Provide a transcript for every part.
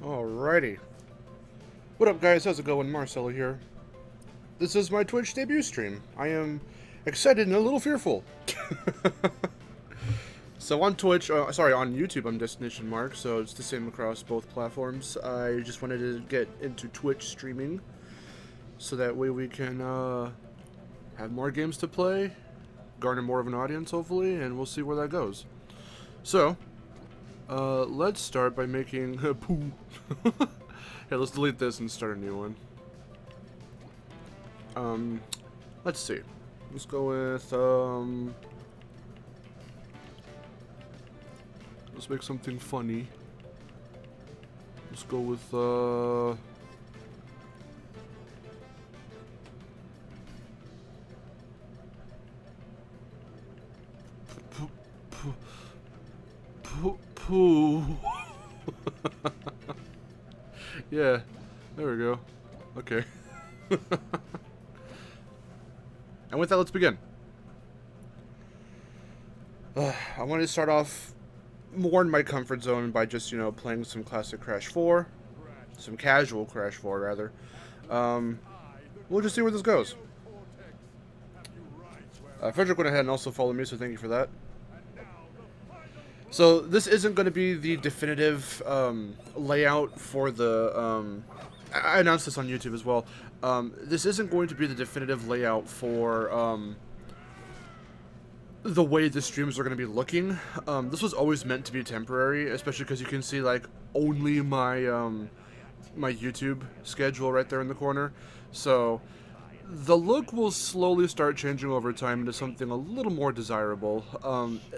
Alrighty. What up, guys? How's it going? Marcelo here. This is my Twitch debut stream. I am excited and a little fearful. So on Twitch, on YouTube, I'm Destination Mark, so it's the same across both platforms. I just wanted to get into Twitch streaming, so that way we can have more games to play, garner more of an audience, hopefully, and we'll see where that goes. So, let's start by making poo. Yeah, let's delete this and start a new one. Let's see. Let's go with, let's make something funny. Let's go with, poo. Yeah, there we go. Okay. And with that, let's begin. I wanted to start off more in my comfort zone by just, playing some classic Crash 4. Some casual Crash 4, rather. We'll just see where this goes. Frederick went ahead and also followed me, so thank you for that. So, this isn't going to be the definitive layout for the... I announced this on YouTube as well. This isn't going to be the definitive layout for the way the streams are going to be looking. This was always meant to be temporary, especially because you can see, like, only my my YouTube schedule right there in the corner. So, the look will slowly start changing over time into something a little more desirable.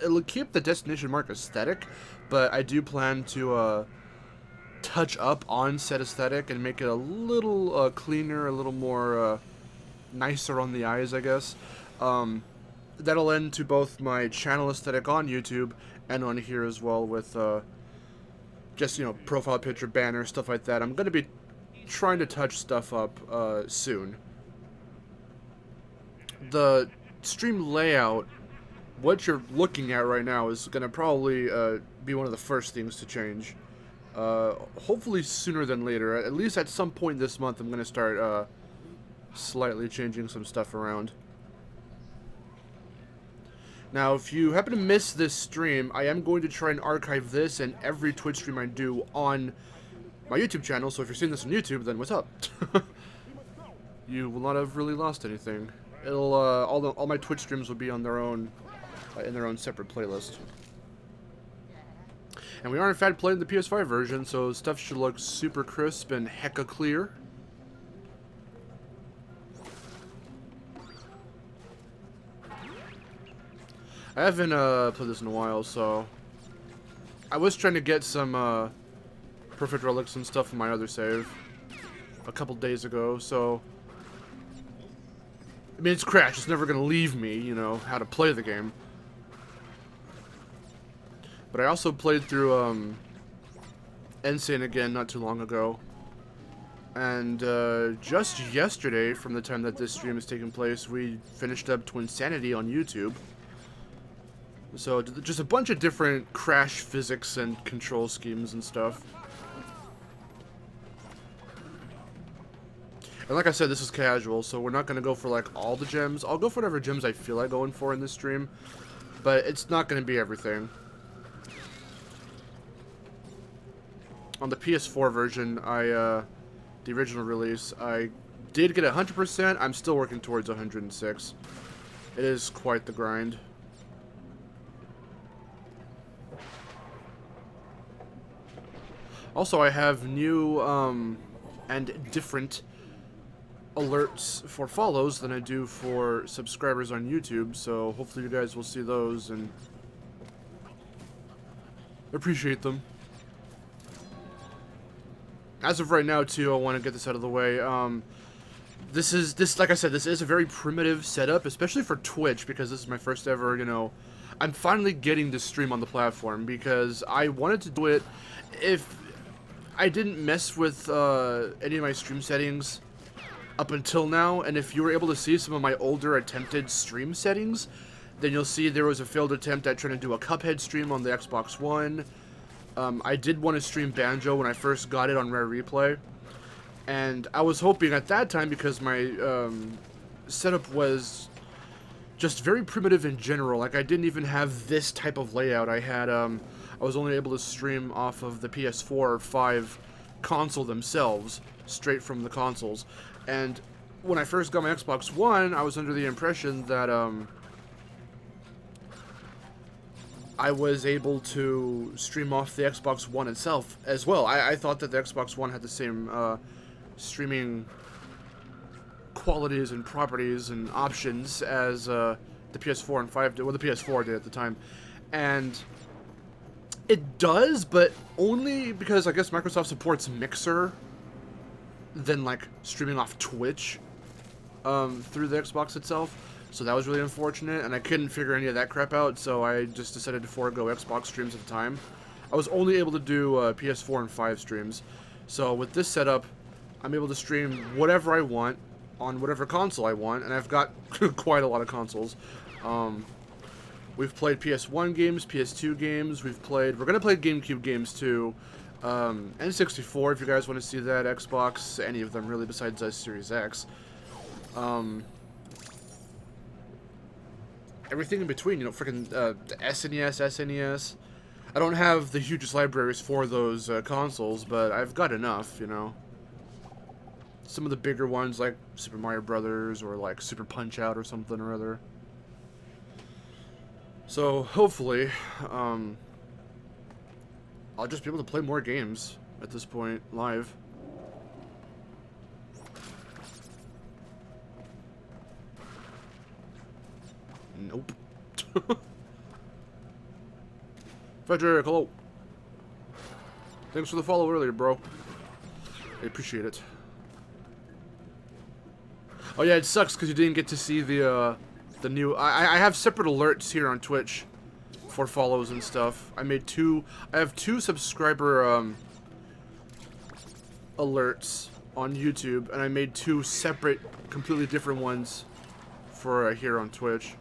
It'll keep the Destination Mark aesthetic, but I do plan to touch up on said aesthetic and make it a little cleaner, a little more nicer on the eyes, I guess. That'll end to both my channel aesthetic on YouTube and on here as well with just, profile picture, banner, stuff like that. I'm going to be trying to touch stuff up soon. The stream layout, what you're looking at right now, is going to probably be one of the first things to change. Hopefully sooner than later. At least at some point this month, I'm going to start slightly changing some stuff around. Now, if you happen to miss this stream, I am going to try and archive this and every Twitch stream I do on my YouTube channel, so if you're seeing this on YouTube, then what's up? You will not have really lost anything. It'll all my Twitch streams will be on their own in their own separate playlist. And we are in fact playing the PS5 version, so stuff should look super crisp and hecka clear. I haven't played this in a while, so I was trying to get some perfect relics and stuff from my other save a couple days ago, so I mean, it's Crash, it's never gonna leave me, how to play the game. But I also played through Insane again not too long ago. And just yesterday, from the time that this stream is taking place, we finished up Twinsanity on YouTube. So just a bunch of different Crash physics and control schemes and stuff. And like I said, this is casual, so we're not going to go for like all the gems. I'll go for whatever gems I feel like going for in this stream, but it's not going to be everything. on the PS4 version, the original release, I did get 100%. I'm still working towards 106. It is quite the grind. Also, I have new and different alerts for follows than I do for subscribers on YouTube, so hopefully you guys will see those and appreciate them. As of right now, too, I want to get this out of the way. This like I said, this is a very primitive setup, especially for Twitch, because this is my first ever, you know, I'm finally getting to stream on the platform, because I wanted to do it if I didn't mess with any of my stream settings up until now, and if you were able to see some of my older attempted stream settings, then you'll see there was a failed attempt at trying to do a Cuphead stream on the Xbox One. I did want to stream Banjo when I first got it on Rare Replay, and I was hoping at that time, because my setup was just very primitive in general, like I didn't even have this type of layout. I had, I was only able to stream off of the PS4 or 5 console themselves, straight from the consoles. And when I first got my Xbox One, I was under the impression that I was able to stream off the Xbox One itself as well. I thought that the Xbox One had the same streaming qualities and properties and options as the PS4 and 5 did, well, the PS4 did at the time. And it does, but only because I guess Microsoft supports Mixer than like streaming off Twitch through the Xbox itself. So that was really unfortunate, and I couldn't figure any of that crap out, so I just decided to forego Xbox streams at the time. I was only able to do PS4 and 5 streams. So with this setup, I'm able to stream whatever I want on whatever console I want, and I've got quite a lot of consoles. We've played PS1 games, PS2 games, we're going to play GameCube games too, N64 if you guys want to see that, Xbox, any of them really besides Series X. Everything in between, you know, freaking the SNES, SNES. I don't have the hugest libraries for those consoles, but I've got enough, you know. Some of the bigger ones like Super Mario Brothers or like Super Punch-Out or something or other. So hopefully, I'll just be able to play more games at this point live. Nope. Frederick, hello. Thanks for the follow earlier, bro. I appreciate it. Oh yeah, it sucks because you didn't get to see the new... I have separate alerts here on Twitch for follows and stuff. I have two subscriber alerts on YouTube, and I made two separate, completely different ones for here on Twitch.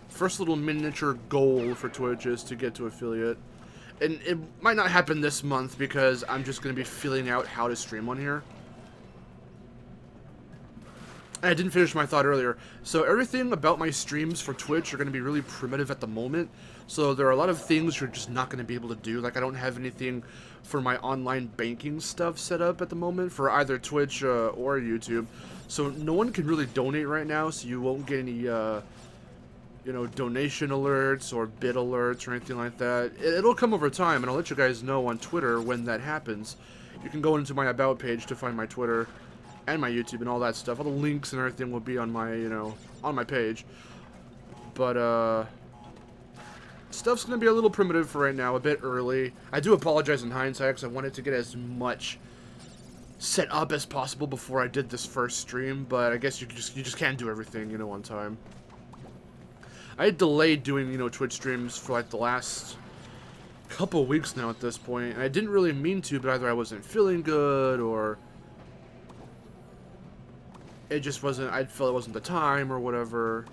First little miniature goal for Twitch is to get to affiliate. And it might not happen this month because I'm just going to be feeling out how to stream on here. And I didn't finish my thought earlier. So everything about my streams for Twitch are going to be really primitive at the moment. So there are a lot of things you're just not going to be able to do. Like I don't have anything for my online banking stuff set up at the moment for either Twitch or YouTube. So no one can really donate right now, so you won't get any... you know, donation alerts or bid alerts or anything like that. It'll come over time, and I'll let you guys know on Twitter when that happens. You can go into my About page to find my Twitter and my YouTube and all that stuff. All the links and everything will be on my, you know, on my page. But, stuff's gonna be a little primitive for right now, a bit early. I do apologize in hindsight, because I wanted to get as much set up as possible before I did this first stream, but I guess you just can't do everything, you know, on time. I had delayed doing, you know, Twitch streams for like the last couple weeks now at this point, and I didn't really mean to, but either I wasn't feeling good or it just wasn't, I felt it wasn't the time or whatever.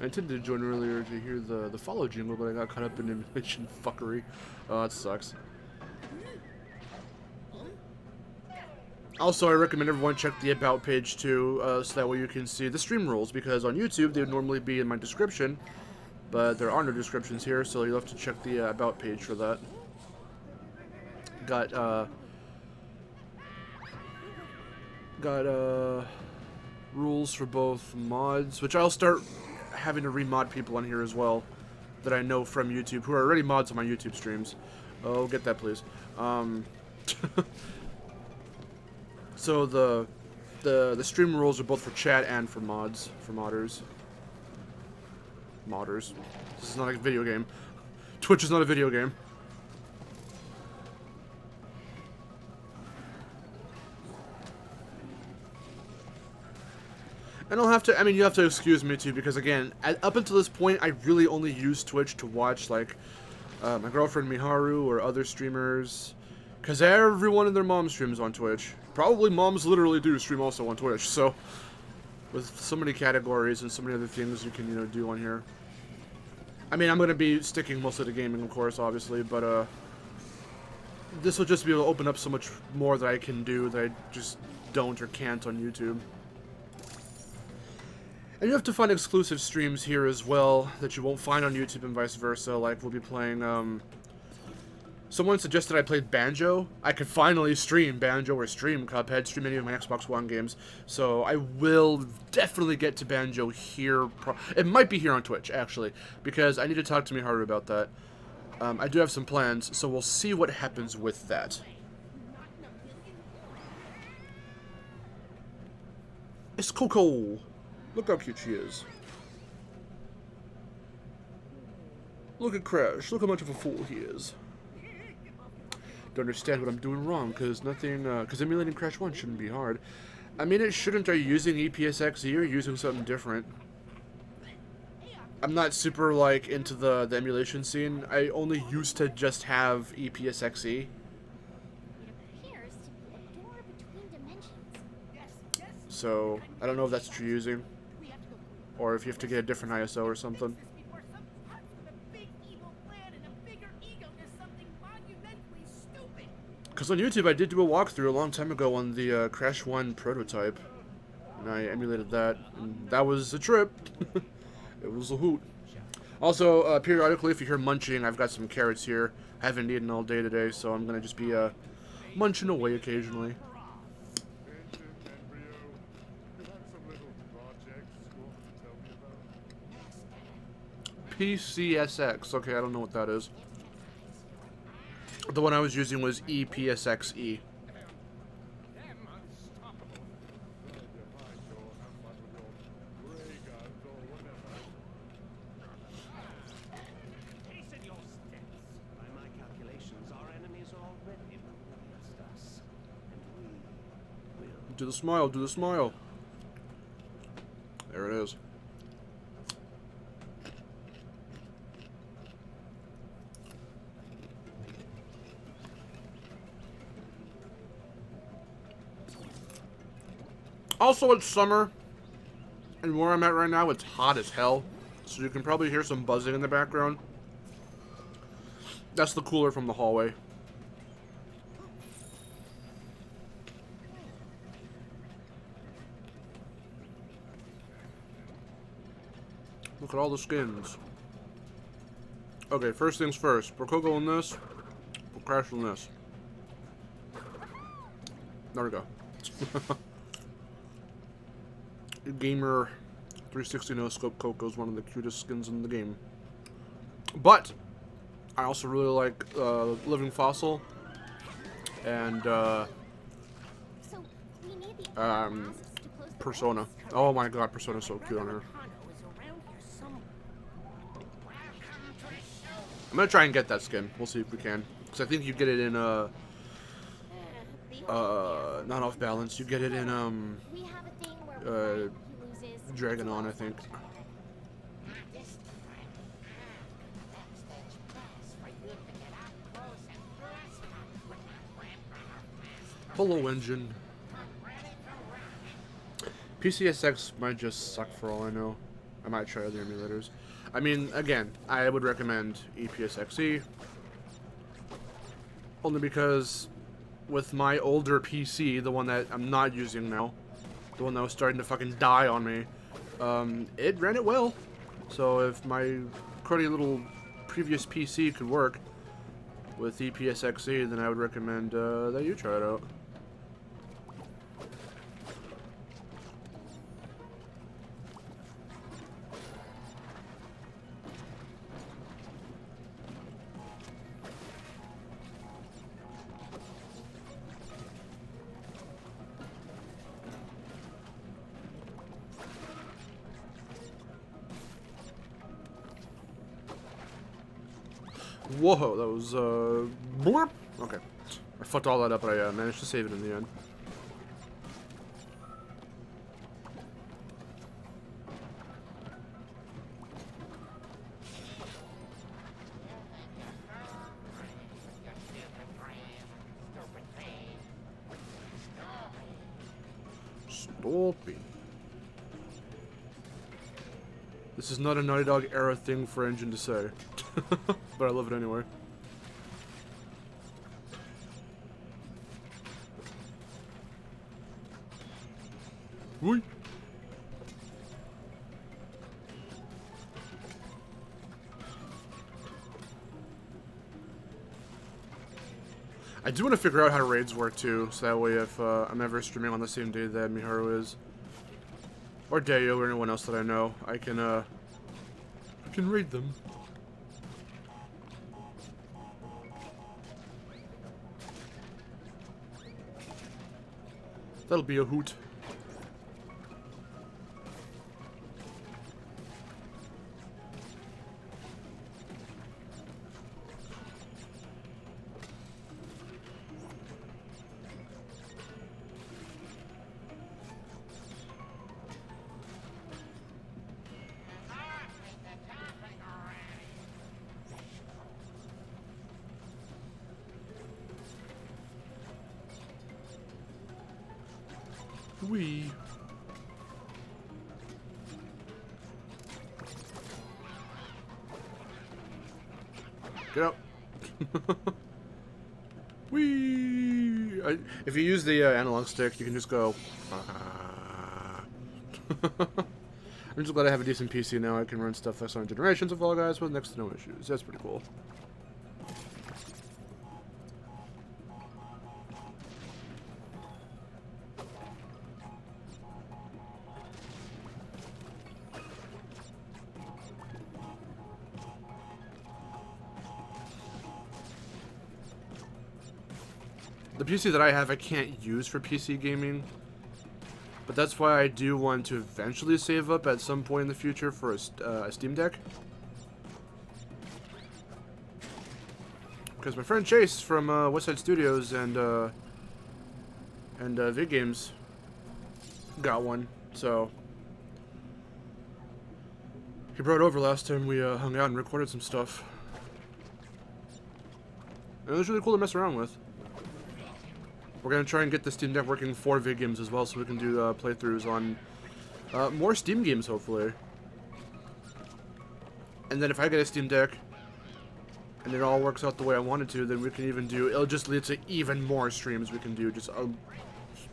I intended to join earlier to hear the follow jingle, but I got caught up in emulation fuckery. Oh, that sucks. Also, I recommend everyone check the About page too, so that way you can see the stream rules, because on YouTube they would normally be in my description, but there are no descriptions here, so you'll have to check the About page for that. Got rules for both mods, which I'll start having to remod people on here as well, that I know from YouTube, who are already mods on my YouTube streams. Oh, get that, please. So the stream rules are both for chat and for mods, for modders. Modders. This is not a video game. Twitch is not a video game. And I'll have to, I mean, you have to excuse me too, because again, up until this point, I really only use Twitch to watch, like, my girlfriend Miharu or other streamers, because everyone and their mom streams on Twitch. Probably moms literally do stream also on Twitch, so, with so many categories and so many other things you can, you know, do on here. I mean, I'm going to be sticking mostly to gaming, of course, obviously, but, this will just be able to open up so much more that I can do that I just don't or can't on YouTube. And you have to find exclusive streams here as well that you won't find on YouTube and vice versa. Like, we'll be playing, someone suggested I played Banjo. I could finally stream Banjo or stream Cuphead, stream any of my Xbox One games. So I will definitely get to Banjo here. It might be here on Twitch, actually, because I need to talk to Miharu about that. I do have some plans, so we'll see what happens with that. It's Coco. Look how cute she is. Look at Crash. Look how much of a fool he is. Don't understand what I'm doing wrong, because nothing, because emulating Crash 1 shouldn't be hard. I mean, it shouldn't. Are you using EPSXE or using something different? I'm not super, like, into the emulation scene. I only used to just have EPSXE. So, I don't know if that's what you're using. Or if you have to get a different ISO or something. Because on YouTube I did do a walkthrough a long time ago on the Crash 1 prototype. And I emulated that. And that was a trip. It was a hoot. Also, periodically if you hear munching, I've got some carrots here. I haven't eaten all day today, so I'm going to just be munching away occasionally. PCSX. Okay, I don't know what that is. The one I was using was EPSXE. Do the smile, do the smile. There it is. Also, it's summer, and where I'm at right now, it's hot as hell, so you can probably hear some buzzing in the background. That's the cooler from the hallway. Look at all the skins. Okay, first things first. We're Coco on this. We'll Crash on this. There we go. Gamer 360 No Scope Coco is one of the cutest skins in the game. But I also really like Living Fossil and Persona. Oh my god, Persona's so cute on her. I'm gonna try and get that skin. We'll see if we can, because I think you get it in not Off Balance. You get it in Dragon On, I think. Hello, engine. PCSX might just suck for all I know. I might try other emulators. I mean, again, I would recommend EPSXE. Only because with my older PC, the one that I'm not using now, the one that was starting to fucking die on me, it ran it well. So if my cruddy little previous PC could work with EPSXE, then I would recommend that you try it out. Whoa, that was, blurp. Okay. I fucked all that up, but I managed to save it in the end. Stop it. This is not a Naughty Dog era thing for Engine to say. But I love it anyway. Whee! I do want to figure out how raids work too, so that way if I'm ever streaming on the same day that Miharu is, or Deo, or anyone else that I know, I can raid them. That'll be a hoot. Wee. Get out. Wee. If you use the analog stick, you can just go. I'm just glad I have a decent PC now. I can run stuff like Sonic Generations of Fall Guys with next to no issues. That's pretty cool. The PC that I have, I can't use for PC gaming, but that's why I do want to eventually save up at some point in the future for a Steam Deck. Because my friend Chase from Westside Studios and Vid Games got one, so he brought it over last time we hung out and recorded some stuff. And it was really cool to mess around with. We're going to try and get the Steam Deck working for Vid Games as well, so we can do playthroughs on more Steam games, hopefully. And then if I get a Steam Deck, and it all works out the way I want it to, then we can even do, it'll just lead to even more streams we can do, just a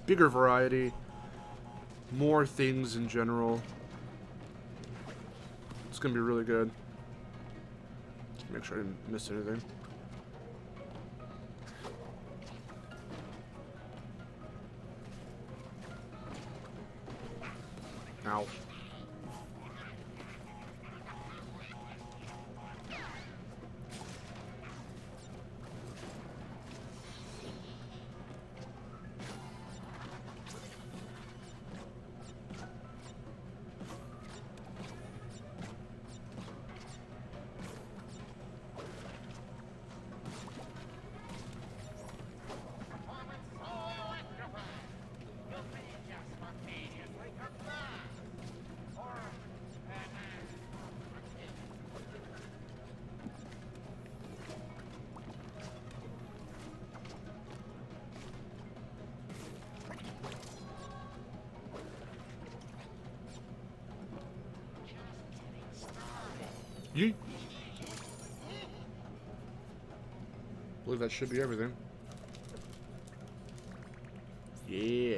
bigger variety, more things in general. It's going to be really good. Make sure I didn't miss anything. Ow. Yeet. I believe that should be everything. Yeah.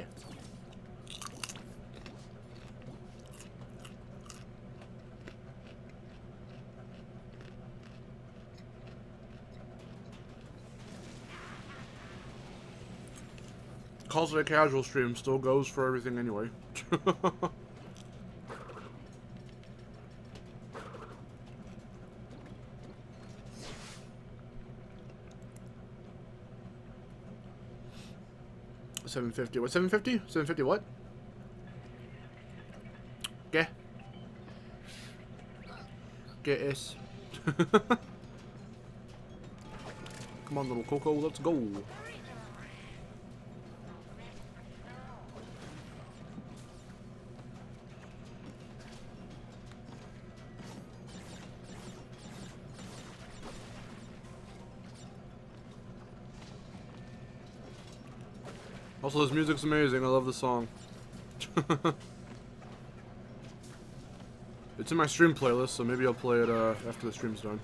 Calls it a casual stream, still goes for everything anyway. $750. What? $750? $750 what? ¿Qué? ¿Qué es? Come on, little Coco, let's go. Also, this music's amazing. I love the song. It's in my stream playlist, so maybe I'll play it after the stream's done.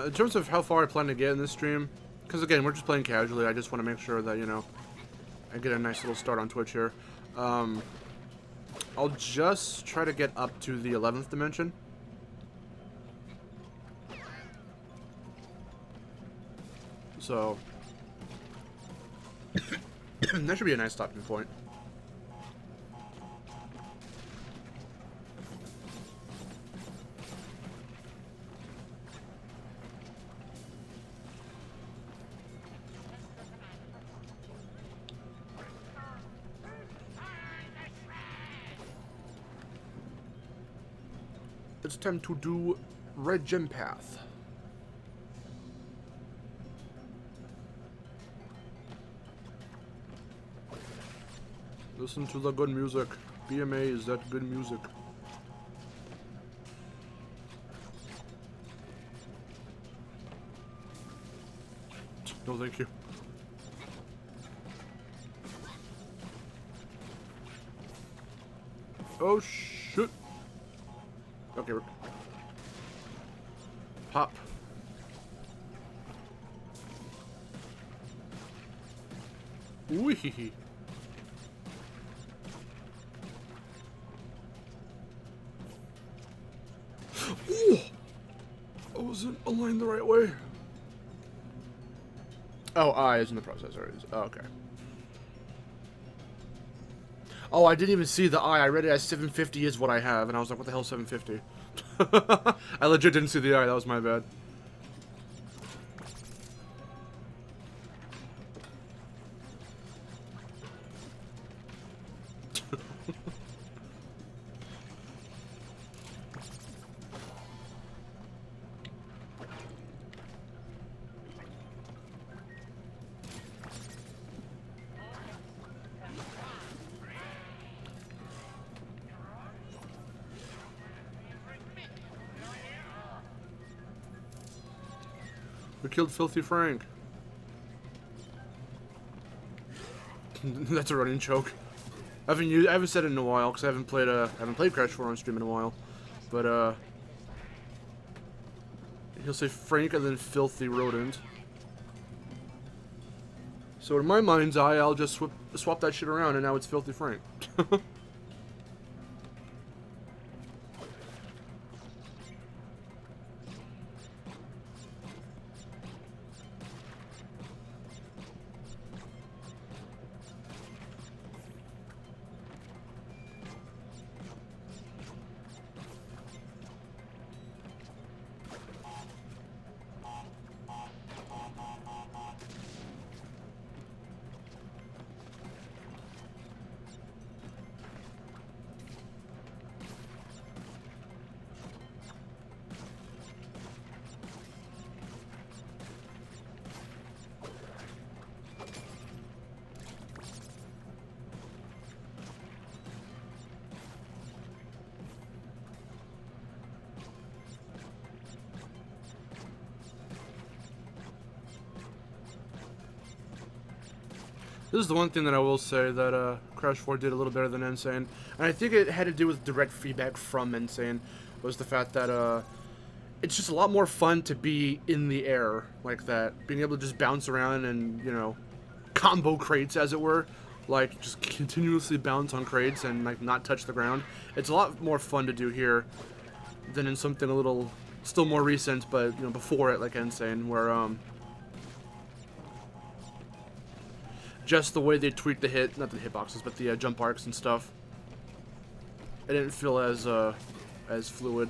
In terms of how far I plan to get in this stream, because again, we're just playing casually, I just want to make sure that, you know, I get a nice little start on Twitch here. I'll just try to get up to the 11th dimension. So... that should be a nice stopping point. It's time to do Red Gem Path. Listen to the good music. Be amazed at good music. No, thank you. Oh, shit. Okay, pop. Wee. Ooh! I wasn't aligned the right way. Oh, I is in the processor. Oh, okay. Oh, I didn't even see the I. I read it as 750 is what I have, and I was like, what the hell is 750? I legit didn't see the I. That was my bad. We killed Filthy Frank. That's a running joke. I haven't said it in a while because I haven't played Crash 4 on stream in a while. But he'll say Frank and then Filthy Rodent. So in my mind's eye, I'll just swap that shit around, and now it's Filthy Frank. This is the one thing that I will say that Crash 4 did a little better than Insane. And I think it had to do with direct feedback from Insane, was the fact that it's just a lot more fun to be in the air like that, being able to just bounce around and, you know, combo crates, as it were, like just continuously bounce on crates and like not touch the ground. It's a lot more fun to do here than in something a little still more recent, but you know, before it, like Insane, where just the way they tweaked the not the hitboxes, but the jump arcs and stuff, it didn't feel as fluid.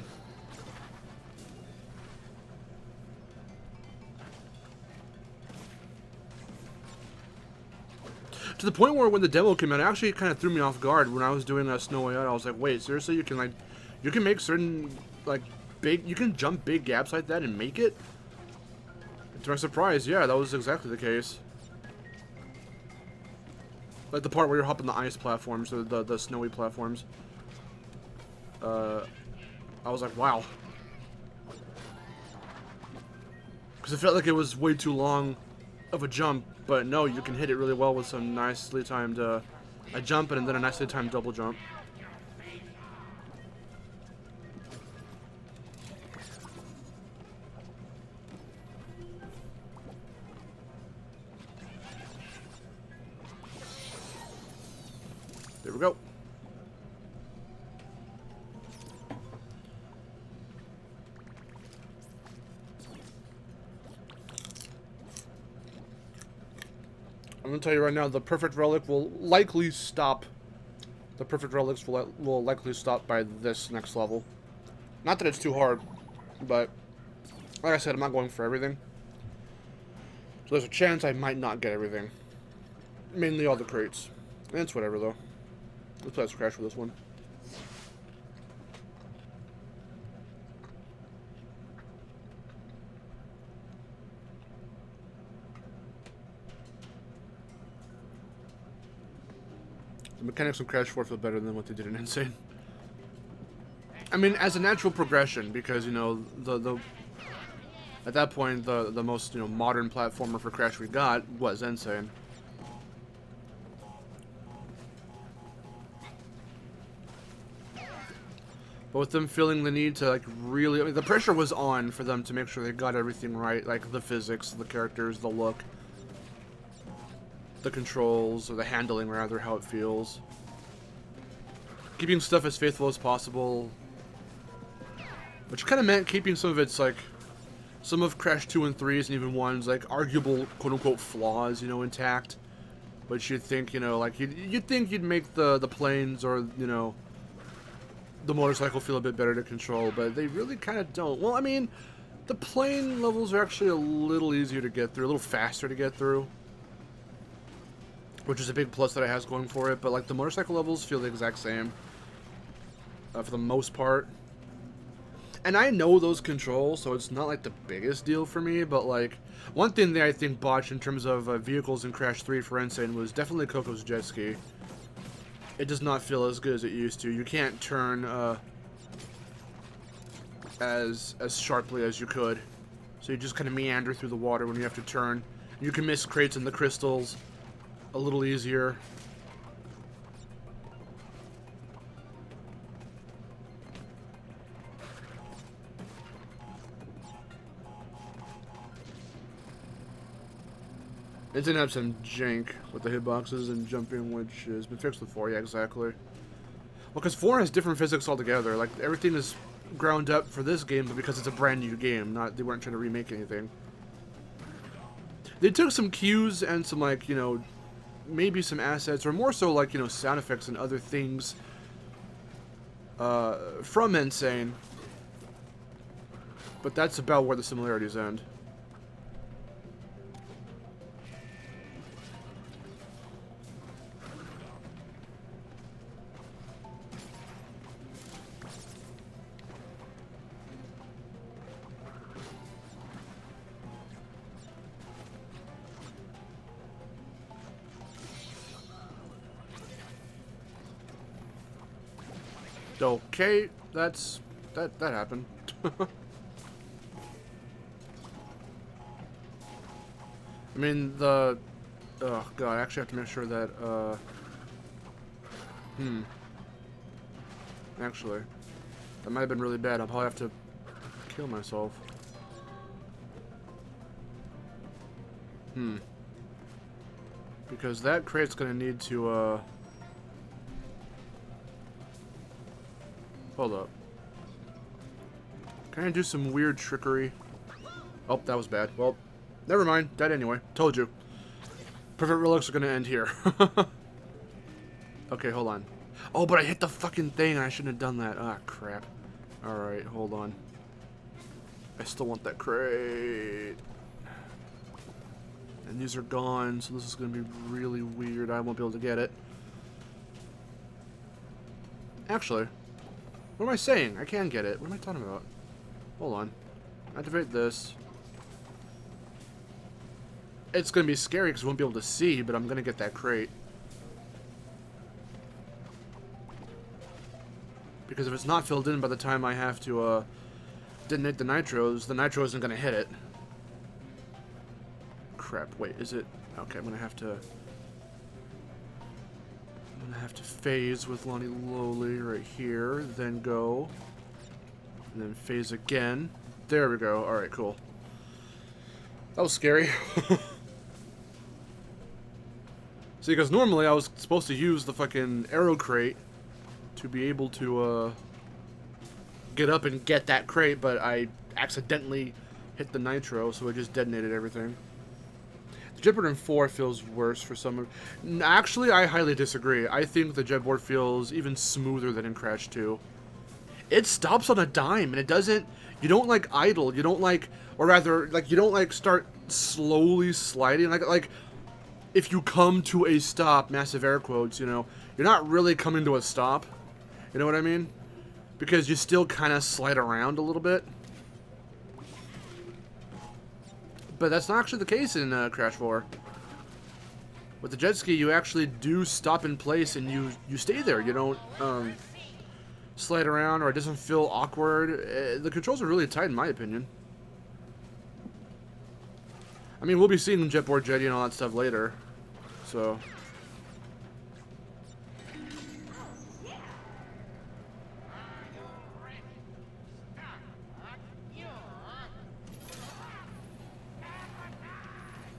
To the point where when the demo came out, it actually kind of threw me off guard when I was doing a Snow Way Out. I was like, wait, seriously, you can make certain, like, you can jump big gaps like that and make it? And to my surprise, yeah, that was exactly the case. Like the part where you're hopping the ice platforms, or the snowy platforms. I was like, wow. Because it felt like it was way too long of a jump, but no, you can hit it really well with some nicely timed a jump and then a nicely timed double jump. There we go. I'm gonna tell you right now, the perfect relic will likely stop. The perfect relics will likely stop by this next level. Not that it's too hard, but like I said, I'm not going for everything. So there's a chance I might not get everything. Mainly all the crates. And it's whatever though. Let's play Crash for this one. The mechanics of Crash 4 feel better than what they did in Insane. I mean, as a natural progression, because, you know, at that point, the most, you know, modern platformer for Crash we got was Insane. But with them feeling the need to, like, really... I mean, the pressure was on for them to make sure they got everything right. Like, the physics, the characters, the look. The controls, or the handling, rather, how it feels. Keeping stuff as faithful as possible. Which kind of meant keeping some of its, like... Some of Crash 2 and 3's and even 1's, like, arguable, quote-unquote, flaws, you know, intact. But you'd think, you know, like, you'd think you'd make the planes or, you know... the motorcycle feel a bit better to control, but they really kind of don't. Well, I mean, the plane levels are actually a little easier to get through, a little faster to get through. Which is a big plus that it has going for it, but like the motorcycle levels feel the exact same. For the most part. And I know those controls, so it's not like the biggest deal for me, but like, one thing that I think botched in terms of vehicles in Crash 3 for Insane was definitely Coco's jet ski. It does not feel as good as it used to. You can't turn as sharply as you could. So you just kind of meander through the water when you have to turn. You can miss crates in the crystals a little easier. It didn't have some jank with the hitboxes and jumping, which has been fixed with 4, yeah, exactly. Well, because 4 has different physics altogether. Like, everything is ground up for this game, but because it's a brand new game, they weren't trying to remake anything. They took some cues and some, like, you know, maybe some assets, or more so, like, you know, sound effects and other things from Insane. But that's about where the similarities end. Okay, that happened. I mean, oh god, I actually have to make sure that, actually, that might have been really bad. I'll probably have to kill myself. Because that crate's gonna need to, hold up. Can I do some weird trickery? Oh, that was bad. Well, never mind. Dead anyway. Told you. Perfect relics are gonna end here. Okay, hold on. Oh, but I hit the fucking thing and I shouldn't have done that. Ah, crap. Alright, hold on. I still want that crate. And these are gone, so this is going to be really weird. I won't be able to get it. Actually, what am I saying? I can get it. What am I talking about? Hold on. Activate this. It's going to be scary because we won't be able to see, but I'm going to get that crate. Because if it's not filled in by the time I have to detonate the nitro isn't going to hit it. Crap, wait, is it? Okay, I'm gonna have to phase with Lonnie Lowly right here, then go, and then phase again. There we go. Alright, cool. That was scary. See, because normally I was supposed to use the fucking arrow crate to be able to get up and get that crate, but I accidentally hit the nitro, so it just detonated everything. Jetboard in 4 feels worse for some. Actually, I highly disagree. I think the jetboard feels even smoother than in Crash 2. It stops on a dime, and it doesn't. You don't like idle. You don't like, or rather, like you don't like start slowly sliding. Like if you come to a stop, massive air quotes. You know, you're not really coming to a stop. You know what I mean? Because you still kind of slide around a little bit. But that's not actually the case in Crash 4. With the jet ski, you actually do stop in place and you stay there. You don't slide around, or it doesn't feel awkward. The controls are really tight, in my opinion. I mean, we'll be seeing jetboard jetty and all that stuff later, so.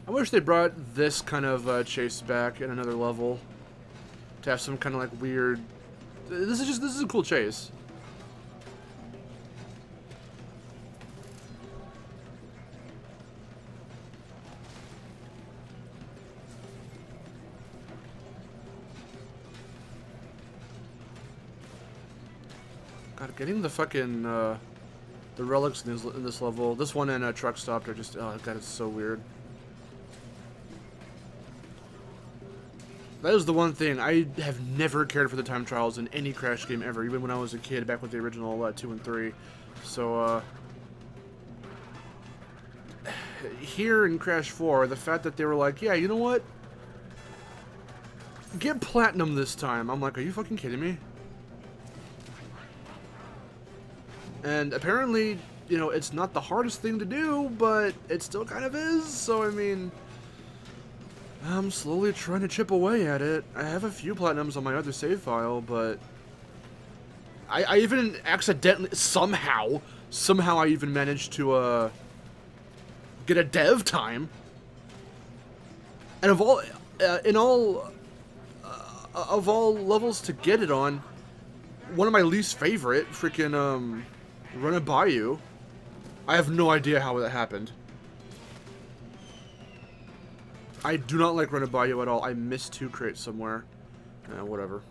I wish they brought this kind of chase back in another level to have some kind of like weird. This is a cool chase. God, getting the fucking the relics in this level, this one and Truck Stop are just, oh god, it's so weird. That is the one thing. I have never cared for the time trials in any Crash game ever, even when I was a kid back with the original 2 and 3. So, here in Crash 4, the fact that they were like, yeah, you know what? Get Platinum this time. I'm like, are you fucking kidding me? And apparently, you know, it's not the hardest thing to do, but it still kind of is, so I mean, I'm slowly trying to chip away at it. I have a few Platinums on my other save file, but I even accidentally, somehow I even managed to, get a dev time. And of all levels to get it on, one of my least favorite, freaking, Run It By You. I have no idea how that happened. I do not like Run It By You at all. I missed 2 crates somewhere. Whatever.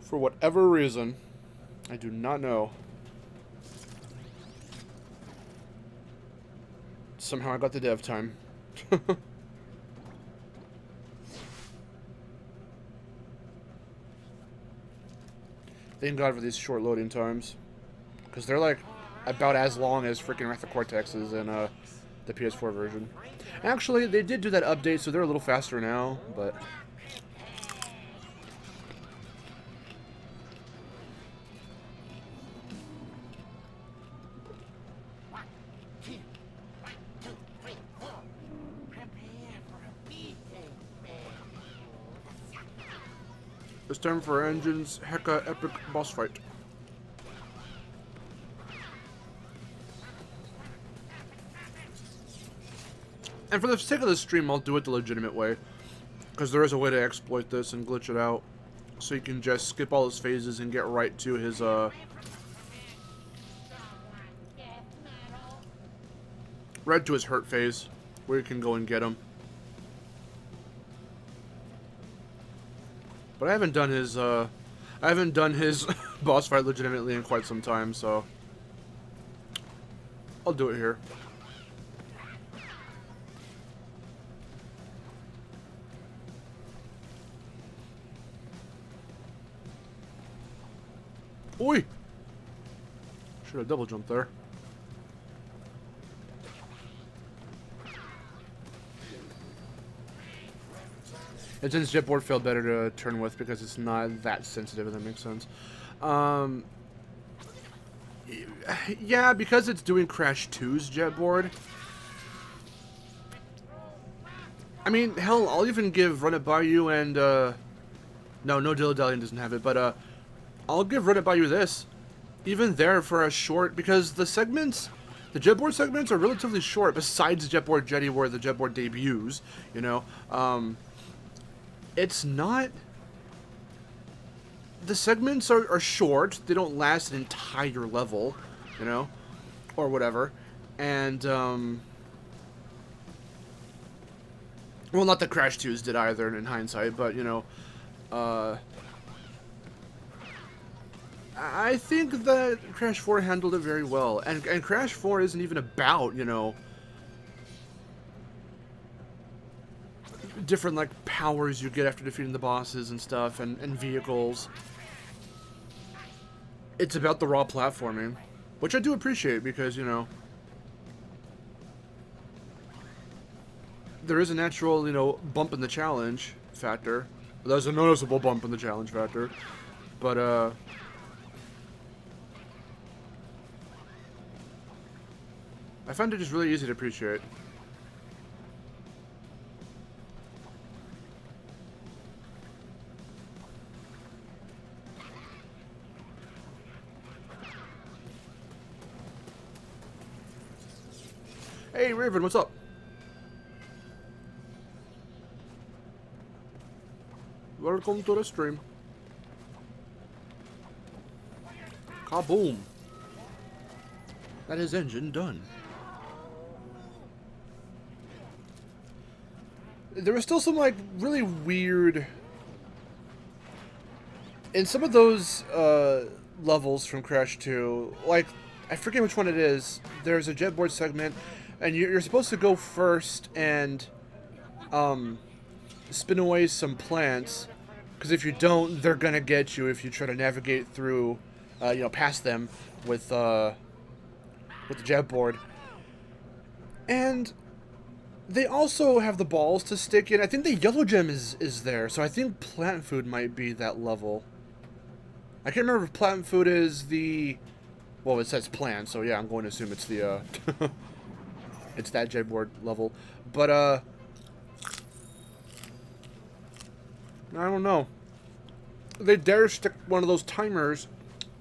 For whatever reason, I do not know. Somehow I got the dev time. Thank God for these short loading times. Because they're like about as long as freaking Wrath of Cortex is in the PS4 version. Actually, they did do that update, so they're a little faster now, but... It's time for Engine's Hecka epic boss fight. And for the sake of the stream, I'll do it the legitimate way. Because there is a way to exploit this and glitch it out. So you can just skip all his phases and get right to his, right to his hurt phase. Where you can go and get him. But I haven't done his boss fight legitimately in quite some time, so I'll do it here. Oi! Should have double jumped there. And since Jetboard felt better to turn with because it's not that sensitive, if that makes sense. Yeah, because it's doing Crash 2's Jetboard. I mean, hell, I'll even give Run It By You and, no Dilly-Dallying doesn't have it, but, I'll give Run It By You this. Even there for a short, because the segments, the Jetboard segments are relatively short, besides Jetboard Jetty where the Jetboard debuts, you know. It's not... The segments are short. They don't last an entire level, you know, or whatever. And, well, not that Crash 2's did either in hindsight, but, you know, I think that Crash 4 handled it very well. And Crash 4 isn't even about, you know, different, like, powers you get after defeating the bosses and stuff, and vehicles. It's about the raw platforming, which I do appreciate because, you know, there is a natural, you know, bump in the challenge factor. There's a noticeable bump in the challenge factor. But, I find it just really easy to appreciate. Hey, Raven, what's up? Welcome to the stream. Kaboom. That is engine done. There was still some, like, really weird... In some of those, levels from Crash 2, like, I forget which one it is, there's a Jetboard segment, and you're supposed to go first and, spin away some plants, because if you don't, they're gonna get you if you try to navigate through, you know, past them with the Jetboard. And they also have the balls to stick in. I think the yellow gem is there, so I think plant food might be that level. I can't remember if plant food is the... Well, it says plant, so yeah, I'm going to assume it's the, it's that Jetboard level. But, I don't know. They dare stick one of those timers,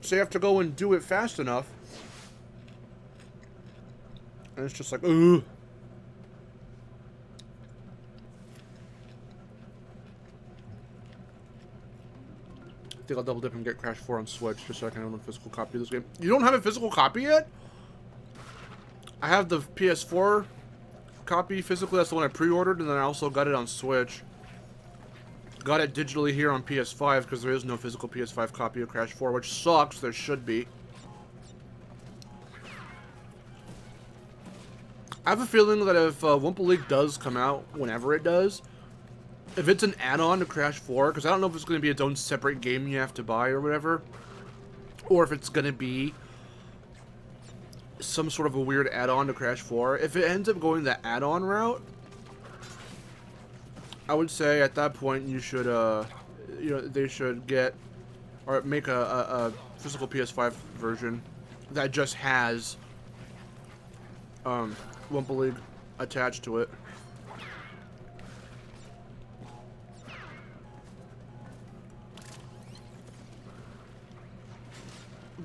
so you have to go and do it fast enough. And it's just like, ugh. I think I'll double dip and get Crash 4 on Switch just so I can own a physical copy of this game. You don't have a physical copy yet? I have the PS4 copy physically. That's the one I pre-ordered, and then I also got it on Switch. Got it digitally here on PS5 because there is no physical PS5 copy of Crash 4, which sucks. There should be. I have a feeling that if Wumpa League does come out, whenever it does, if it's an add-on to Crash 4, because I don't know if it's going to be its own separate game you have to buy or whatever, or if it's going to be some sort of a weird add-on to Crash 4. If it ends up going the add-on route, I would say at that point you should, you know, they should get, or make a physical PS5 version that just has Wumpa League attached to it.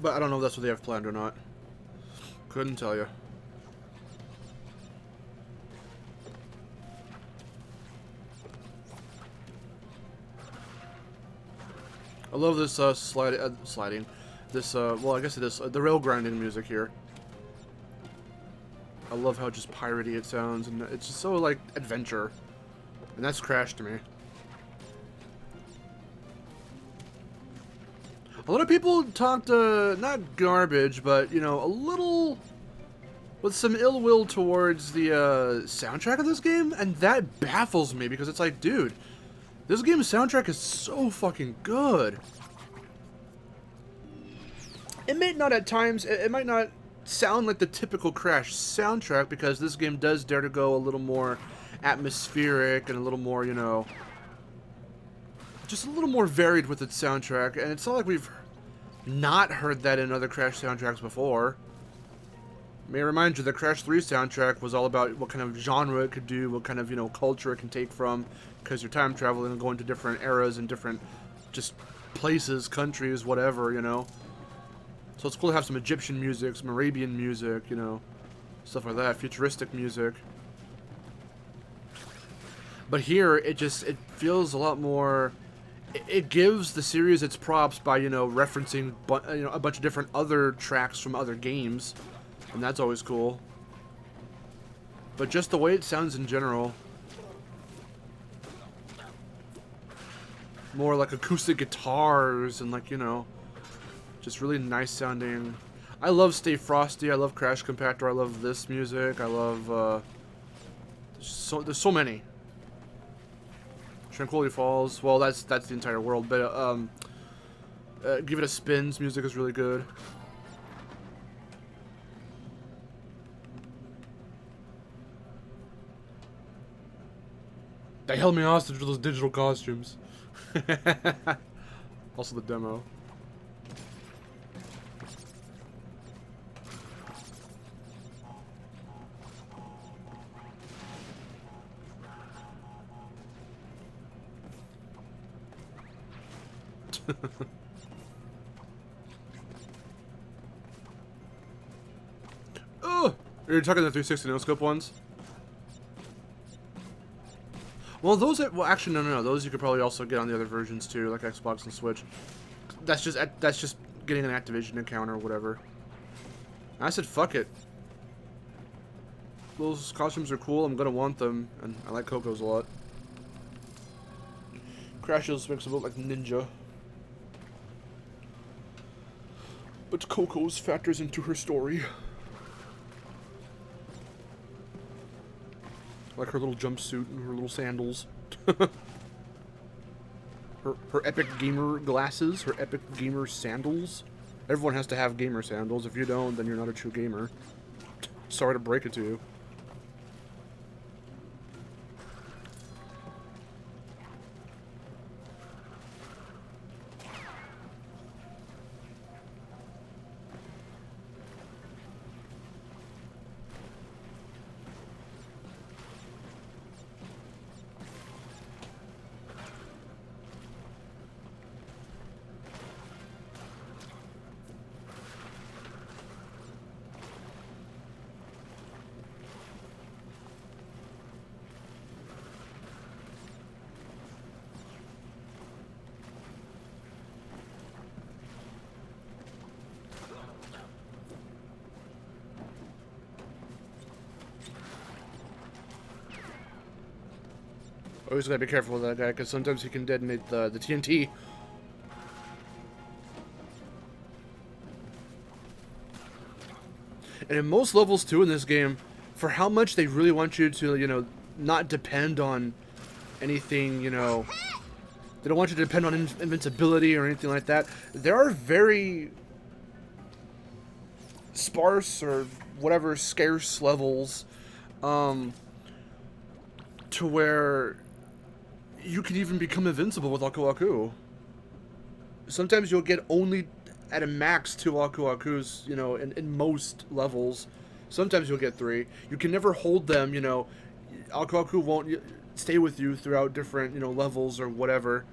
But I don't know if that's what they have planned or not. Couldn't tell you. I love this sliding. This, well, I guess it is the rail grinding music here. I love how just piratey it sounds, and it's just so, like, adventure. And that's Crash to me. A lot of people talked, not garbage, but, you know, a little with some ill will towards the soundtrack of this game, and that baffles me because it's like, dude, this game's soundtrack is so fucking good. It may not at times, it might not sound like the typical Crash soundtrack because this game does dare to go a little more atmospheric and a little more, you know, just a little more varied with its soundtrack, and it's not like we've not heard that in other Crash soundtracks before. May I remind you, the Crash 3 soundtrack was all about what kind of genre it could do, what kind of, you know, culture it can take from, because you're time traveling and going to different eras and different, just places, countries, whatever, you know. So it's cool to have some Egyptian music, some Arabian music, you know, stuff like that, futuristic music. But here, it feels a lot more. It gives the series its props by, you know, referencing a bunch of different other tracks from other games, and that's always cool. But just the way it sounds in general, more like acoustic guitars and, like, you know, just really nice sounding. I love Stay Frosty. I love Crash Compactor. I love this music. I love. There's so many. Tranquility Falls. Well, that's the entire world. But Give It a Spin's music is really good. They held me hostage with those digital costumes. Also the demo. Oh, you're talking the 360 no-scope ones? Well, those. Well, actually, no. Those you could probably also get on the other versions too, like Xbox and Switch. That's just getting an Activision account or whatever. I said, fuck it. Those costumes are cool. I'm gonna want them, and I like Coco's a lot. Crash's makes a look like Ninja. But Coco's factors into her story. Like her little jumpsuit and her little sandals. her epic gamer glasses, her epic gamer sandals. Everyone has to have gamer sandals. If you don't, then you're not a true gamer. Sorry to break it to you. Always gotta be careful with that guy, because sometimes he can detonate the TNT. And in most levels, too, in this game, for how much they really want you to, you know, not depend on anything, you know, they don't want you to depend on invincibility or anything like that. There are very sparse or whatever scarce levels, to where you can even become invincible with Aku Aku. Sometimes you'll get only at a max 2 Aku Akus, you know, in most levels. Sometimes you'll get 3. You can never hold them, you know. Aku Aku won't stay with you throughout different, you know, levels or whatever.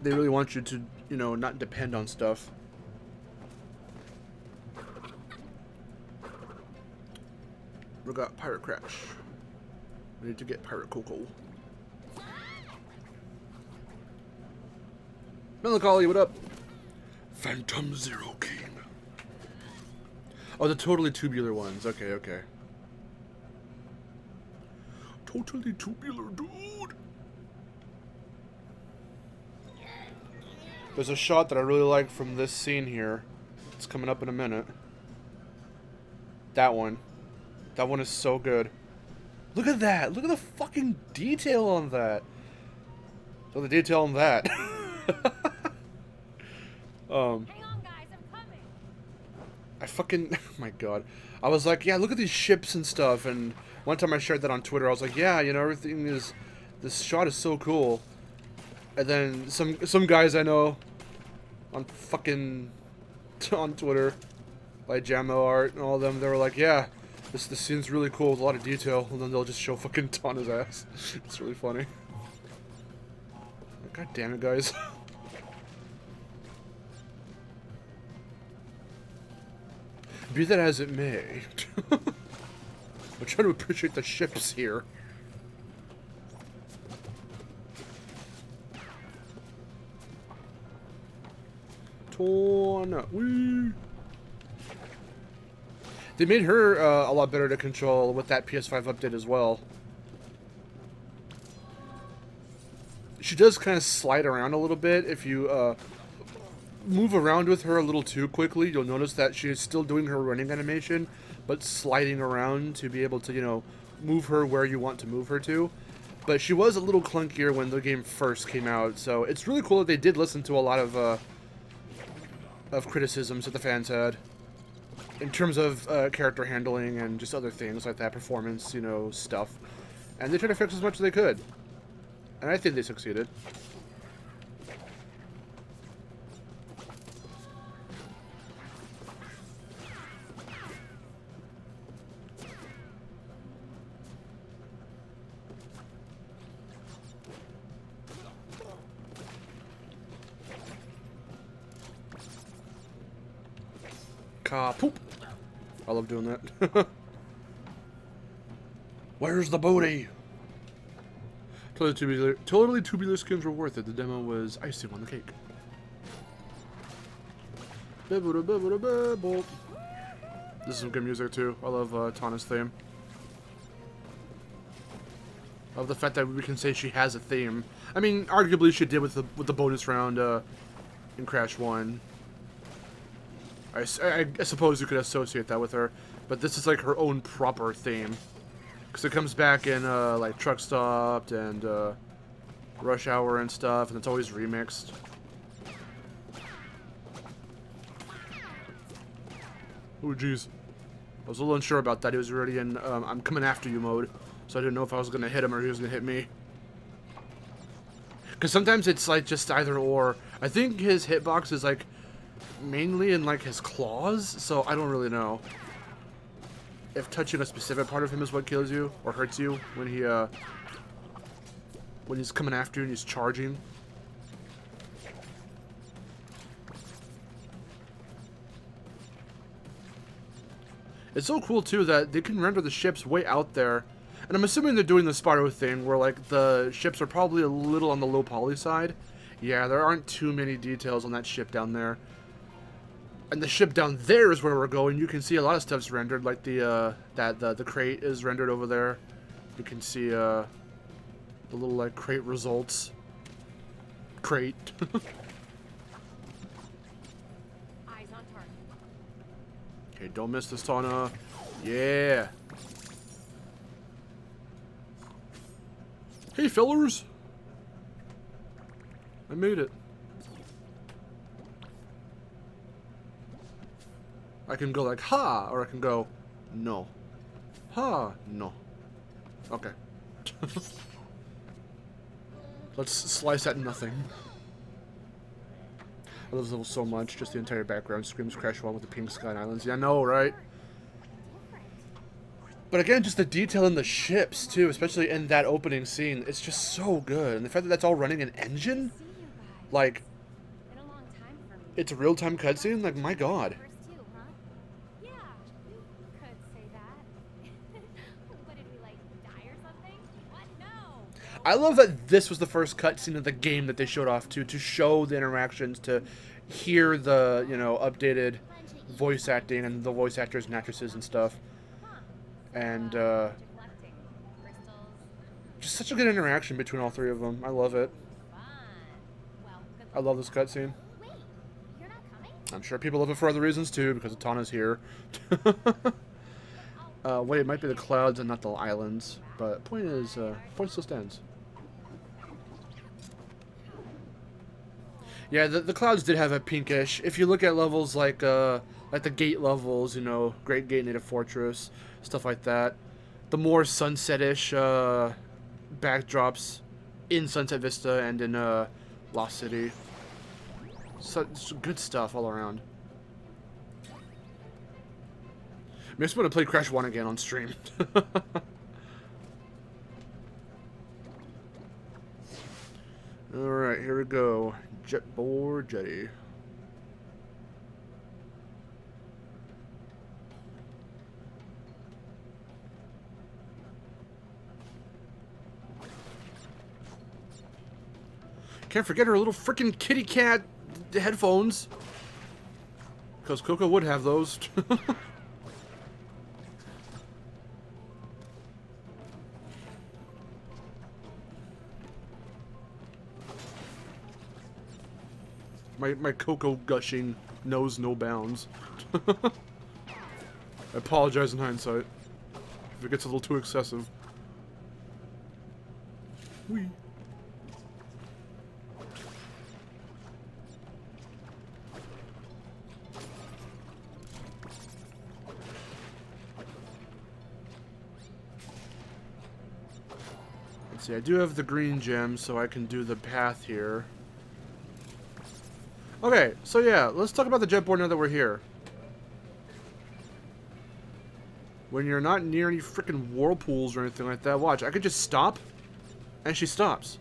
They really want you to, you know, not depend on stuff. We got Pirate Crash. We need to get Pirate Coco. Melancholy, what up? Phantom Zero King. Oh, the totally tubular ones. Okay, okay. Totally tubular, dude. There's a shot that I really like from this scene here. It's coming up in a minute. That one. That one is so good. Look at that. Look at the fucking detail on that. So the detail on that. Hang on, guys, I'm coming. I fucking, oh my god. I was like, yeah, look at these ships and stuff, and one time I shared that on Twitter, I was like, yeah, you know, everything is, this shot is so cool. And then some guys I know on fucking, on Twitter, like Jamo Art and all of them, they were like, yeah, this scene's really cool with a lot of detail, and then they'll just show fucking Tana's ass. It's really funny. God damn it, guys. Be that as it may, I'm trying to appreciate the ships here. Tona, wee. They made her a lot better to control with that PS5 update as well. She does kind of slide around a little bit. If you move around with her a little too quickly, you'll notice that she is still doing her running animation, but sliding around to be able to, you know, move her where you want to move her to. But she was a little clunkier when the game first came out, so it's really cool that they did listen to a lot of criticisms that the fans had in terms of character handling and just other things like that, performance, you know, stuff. And they tried to fix as much as they could. And I think they succeeded. Ka-poop. I love doing that. Where's the booty? Totally tubular skins were worth it. The demo was icing on the cake. This is some good music too. I love Tana's theme. I love the fact that we can say she has a theme. I mean, arguably she did with the bonus round in Crash 1. I suppose you could associate that with her, but this is like her own proper theme. Because it comes back in like Truck Stopped and Rush Hour and stuff, and it's always remixed. Oh jeez. I was a little unsure about that. He was already in I'm coming after you mode, so I didn't know if I was going to hit him or he was going to hit me. Because sometimes it's like just either or. I think his hitbox is like mainly in like his claws, so I don't really know if touching a specific part of him is what kills you or hurts you when he's coming after you and he's charging. It's so cool too that they can render the ships way out there, and I'm assuming they're doing the Spyro thing where like the ships are probably a little on the low poly side. Yeah, there aren't too many details on that ship down there. And the ship down there is where we're going. You can see a lot of stuff's rendered, like the crate is rendered over there. You can see the little like crate results. Crate. Eyes on target. Okay, don't miss this, Tana. Yeah. Hey, fellers. I made it. I can go like, ha, or I can go, no. Ha, no. Okay. Let's slice at nothing. I love this level so much, just the entire background screams Crash 1 with the pink sky and islands. Yeah, I know, right? But again, just the detail in the ships, too, especially in that opening scene, it's just so good. And the fact that that's all running an engine? Like, Been a long time for me. it's a real-time cutscene? Like, my god. First too, huh? Yeah, you could say that. What did we, like, die or something? What? No. I love that this was the first cutscene of the game that they showed off to show the interactions, to hear the, you know, updated voice acting and the voice actors and actresses and stuff. Huh. And, What you collecting? Crystals? just such a good interaction between all three of them. I love it. Fun. Well, good I love this cutscene. Wait, you're not coming? I'm sure people love it for other reasons too, because Atana's here. Wait, it might be the clouds and not the islands, but point is, point still stands. Yeah, the clouds did have a pinkish. If you look at levels like the gate levels, you know, Great Gate, Native Fortress, stuff like that, the more sunset-ish backdrops in Sunset Vista and in Lost City. Such good stuff all around. I just want to play Crash 1 again on stream. Alright, here we go. Jetboard Jetty. Can't forget her little freaking kitty cat headphones. Because Coco would have those. My Coco gushing knows no bounds. I apologize in hindsight if it gets a little too excessive. Whee. Let's see, I do have the green gem, so I can do the path here. Okay, so yeah, let's talk about the jetboard now that we're here. When you're not near any freaking whirlpools or anything like that, watch, I could just stop, and she stops.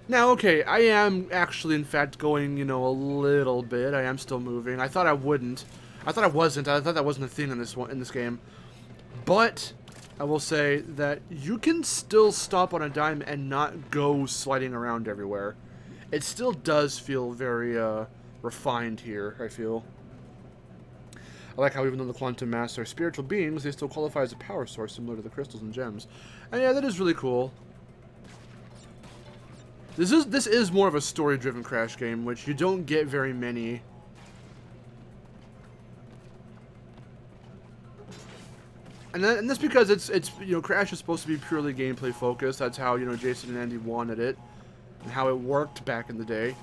Now, okay, I am actually, in fact, going, you know, a little bit. I am still moving. I thought I wouldn't. I thought I wasn't. I thought that wasn't a thing in this game. But I will say that you can still stop on a dime and not go sliding around everywhere. It still does feel very refined here, I feel. I like how even though the quantum masks are spiritual beings, they still qualify as a power source similar to the crystals and gems. And yeah, that is really cool. This is more of a story-driven Crash game, which you don't get very many. And that's because it's you know, Crash is supposed to be purely gameplay focused. That's how, you know, Jason and Andy wanted it, and how it worked back in the day.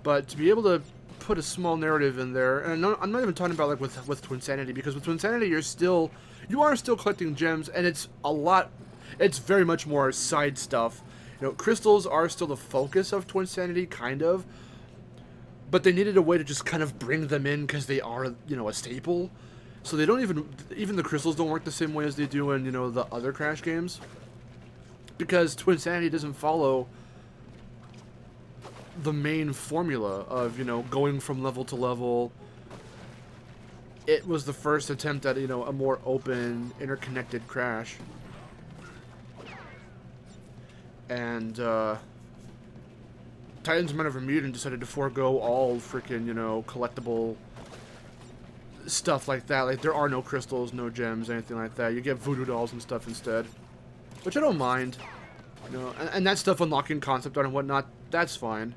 But to be able to put a small narrative in there, and I'm not even talking about like with Twinsanity, because with Twinsanity you are still collecting gems, and it's very much more side stuff. You know, crystals are still the focus of Twinsanity, kind of, but they needed a way to just kind of bring them in because they are, you know, a staple. So they don't even the crystals don't work the same way as they do in, you know, the other Crash games, because Twinsanity doesn't follow the main formula of, you know, going from level to level. It was the first attempt at, you know, a more open, interconnected Crash. And Titans Men of Mutant decided to forego all freaking, you know, collectible stuff like that. Like, there are no crystals, no gems, anything like that. You get voodoo dolls and stuff instead, which I don't mind. You know, and that stuff, unlocking concept art and whatnot, that's fine.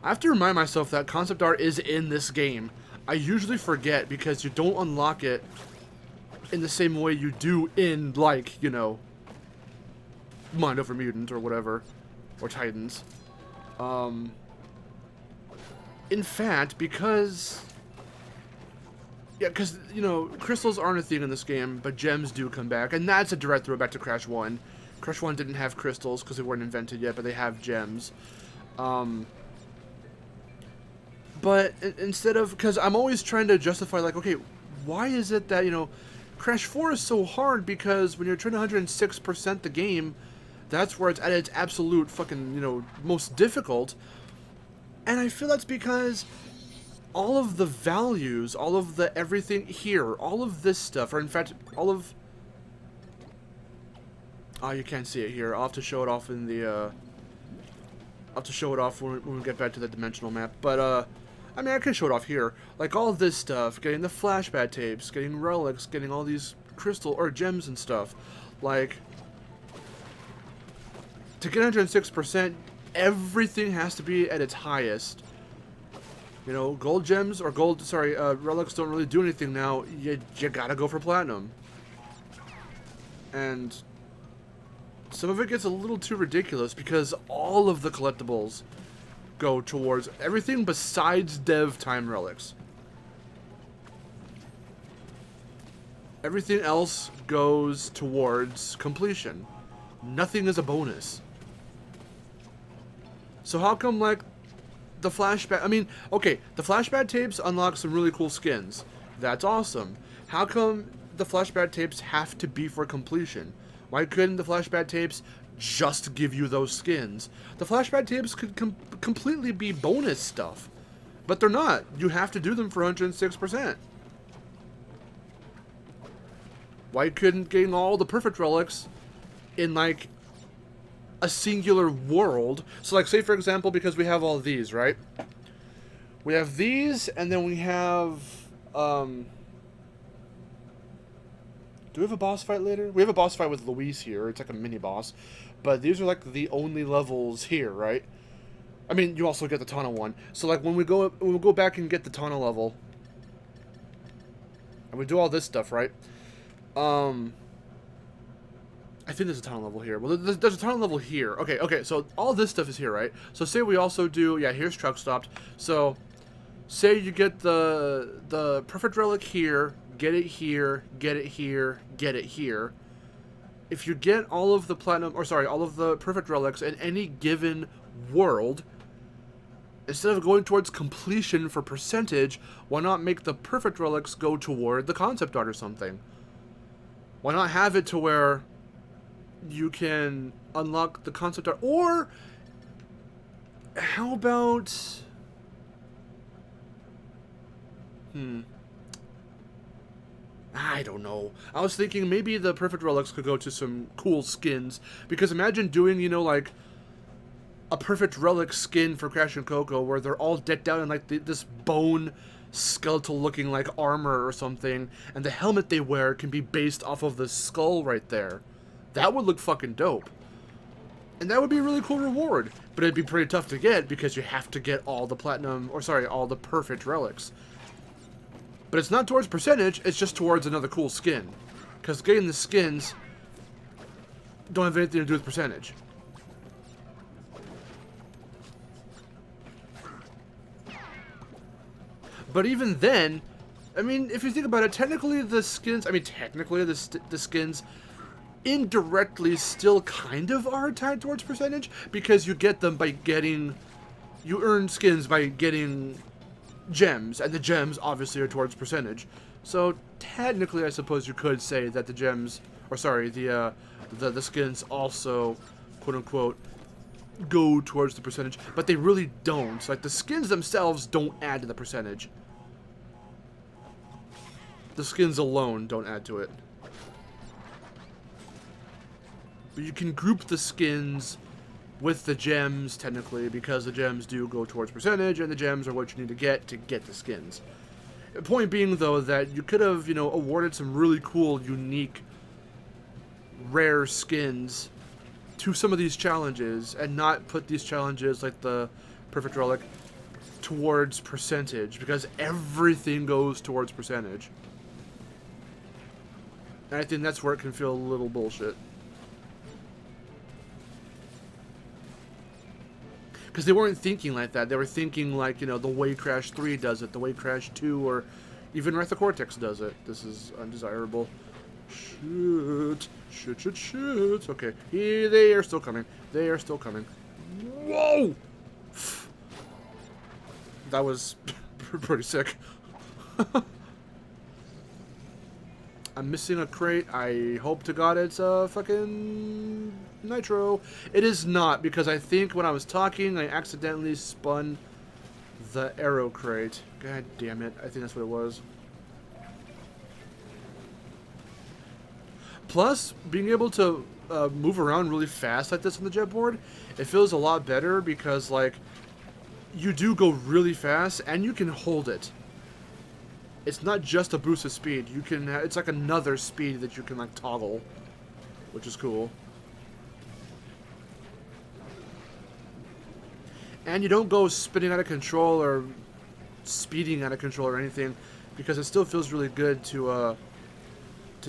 I have to remind myself that concept art is in this game. I usually forget because you don't unlock it in the same way you do in, like, you know, Mind Over Mutant or whatever, or Titans. In fact, because, you know, crystals aren't a thing in this game, but gems do come back, and that's a direct throwback to Crash 1. Crash 1 didn't have crystals because they weren't invented yet, but they have gems. But instead of, because I'm always trying to justify, like, okay, why is it that, you know, Crash 4 is so hard? Because when you're trying to 106% the game, that's where it's at its absolute fucking, you know, most difficult. And I feel that's because all of the values, all of the everything here, all of this stuff, or in fact, all of... Oh, you can't see it here. I'll have to show it off in the, I'll have to show it off when we get back to the dimensional map. But, I mean, I can show it off here. Like, all this stuff, getting the flashback tapes, getting relics, getting all these crystal, or gems and stuff. Like, to get 106%, everything has to be at its highest. You know, gold gems, or relics don't really do anything now. You gotta go for platinum. And some of it gets a little too ridiculous because all of the collectibles go towards everything besides dev time relics. Everything else goes towards completion. Nothing is a bonus. So how come, like, the flashback... I mean, okay, the flashback tapes unlock some really cool skins. That's awesome. How come the flashback tapes have to be for completion? Why couldn't the flashback tapes just give you those skins? The flashback tapes could completely be bonus stuff. But they're not. You have to do them for 106%. Why couldn't getting all the perfect relics in, like, a singular world? So, like, say, for example, because we have all these, right? We have these, and then we have, do we have a boss fight later? We have a boss fight with Luis here. It's like a mini-boss. But these are, like, the only levels here, right? I mean, you also get the Tana one. So, like, when we go back and get the Tana level, and we do all this stuff, right? I think there's a tunnel level here. Well, there's a tunnel level here. Okay, so all this stuff is here, right? So say we also do... Yeah, here's truck stopped. So, say you get the perfect relic here, get it here, get it here, get it here. If you get all of the platinum... Or, sorry, all of the perfect relics in any given world, instead of going towards completion for percentage, why not make the perfect relics go toward the concept art or something? Why not have it to where you can unlock the concept art? Or how about... I don't know. I was thinking maybe the perfect relics could go to some cool skins. Because imagine doing, you know, like, a perfect relic skin for Crash and Coco where they're all decked out in, like, this bone skeletal looking, like, armor or something. And the helmet they wear can be based off of the skull right there. That would look fucking dope. And that would be a really cool reward. But it'd be pretty tough to get because you have to get all the platinum, or sorry, all the perfect relics. But it's not towards percentage, it's just towards another cool skin. Because getting the skins don't have anything to do with percentage. But even then, I mean, if you think about it, technically the skins, the skins indirectly still kind of are tied towards percentage, because you get them by getting... You earn skins by getting gems, and the gems obviously are towards percentage. So technically I suppose you could say that the gems, or sorry, the skins also, quote-unquote, go towards the percentage, but they really don't. Like, the skins themselves don't add to the percentage. The skins alone don't add to it. But you can group the skins with the gems, technically, because the gems do go towards percentage, and the gems are what you need to get the skins. The point being, though, that you could have, you know, awarded some really cool, unique, rare skins to some of these challenges, and not put these challenges, like the Perfect Relic, towards percentage, because everything goes towards percentage. And I think that's where it can feel a little bullshit. Because they weren't thinking like that. They were thinking like, you know, the way Crash 3 does it, the way Crash 2, or even Wrath of Cortex does it. This is undesirable. Shit. Okay. They are still coming. They are still coming. Whoa! That was pretty sick. I'm missing a crate. I hope to God it's a fucking nitro. It is not, because I think when I was talking, I accidentally spun The arrow crate. God damn it. I think that's what it was. Plus, being able to move around really fast like this on the jetboard, it feels a lot better because, like, you do go really fast and you can hold it. It's not just a boost of speed. You can. It's like another speed that you can like toggle, which is cool. And you don't go spinning out of control or speeding out of control or anything, because it still feels really good to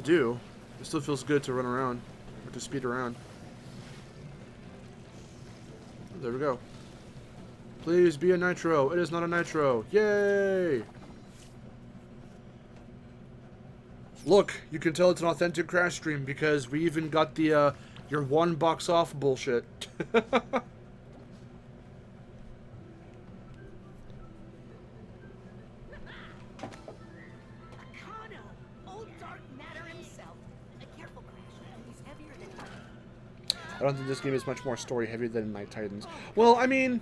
do. It still feels good to run around or to speed around. There we go. Please be a nitro. It is not a nitro. Yay! Look, you can tell it's an authentic Crash stream because we even got the your one box off bullshit. I don't think this game is much more story heavy than Night Titans. Well, I mean,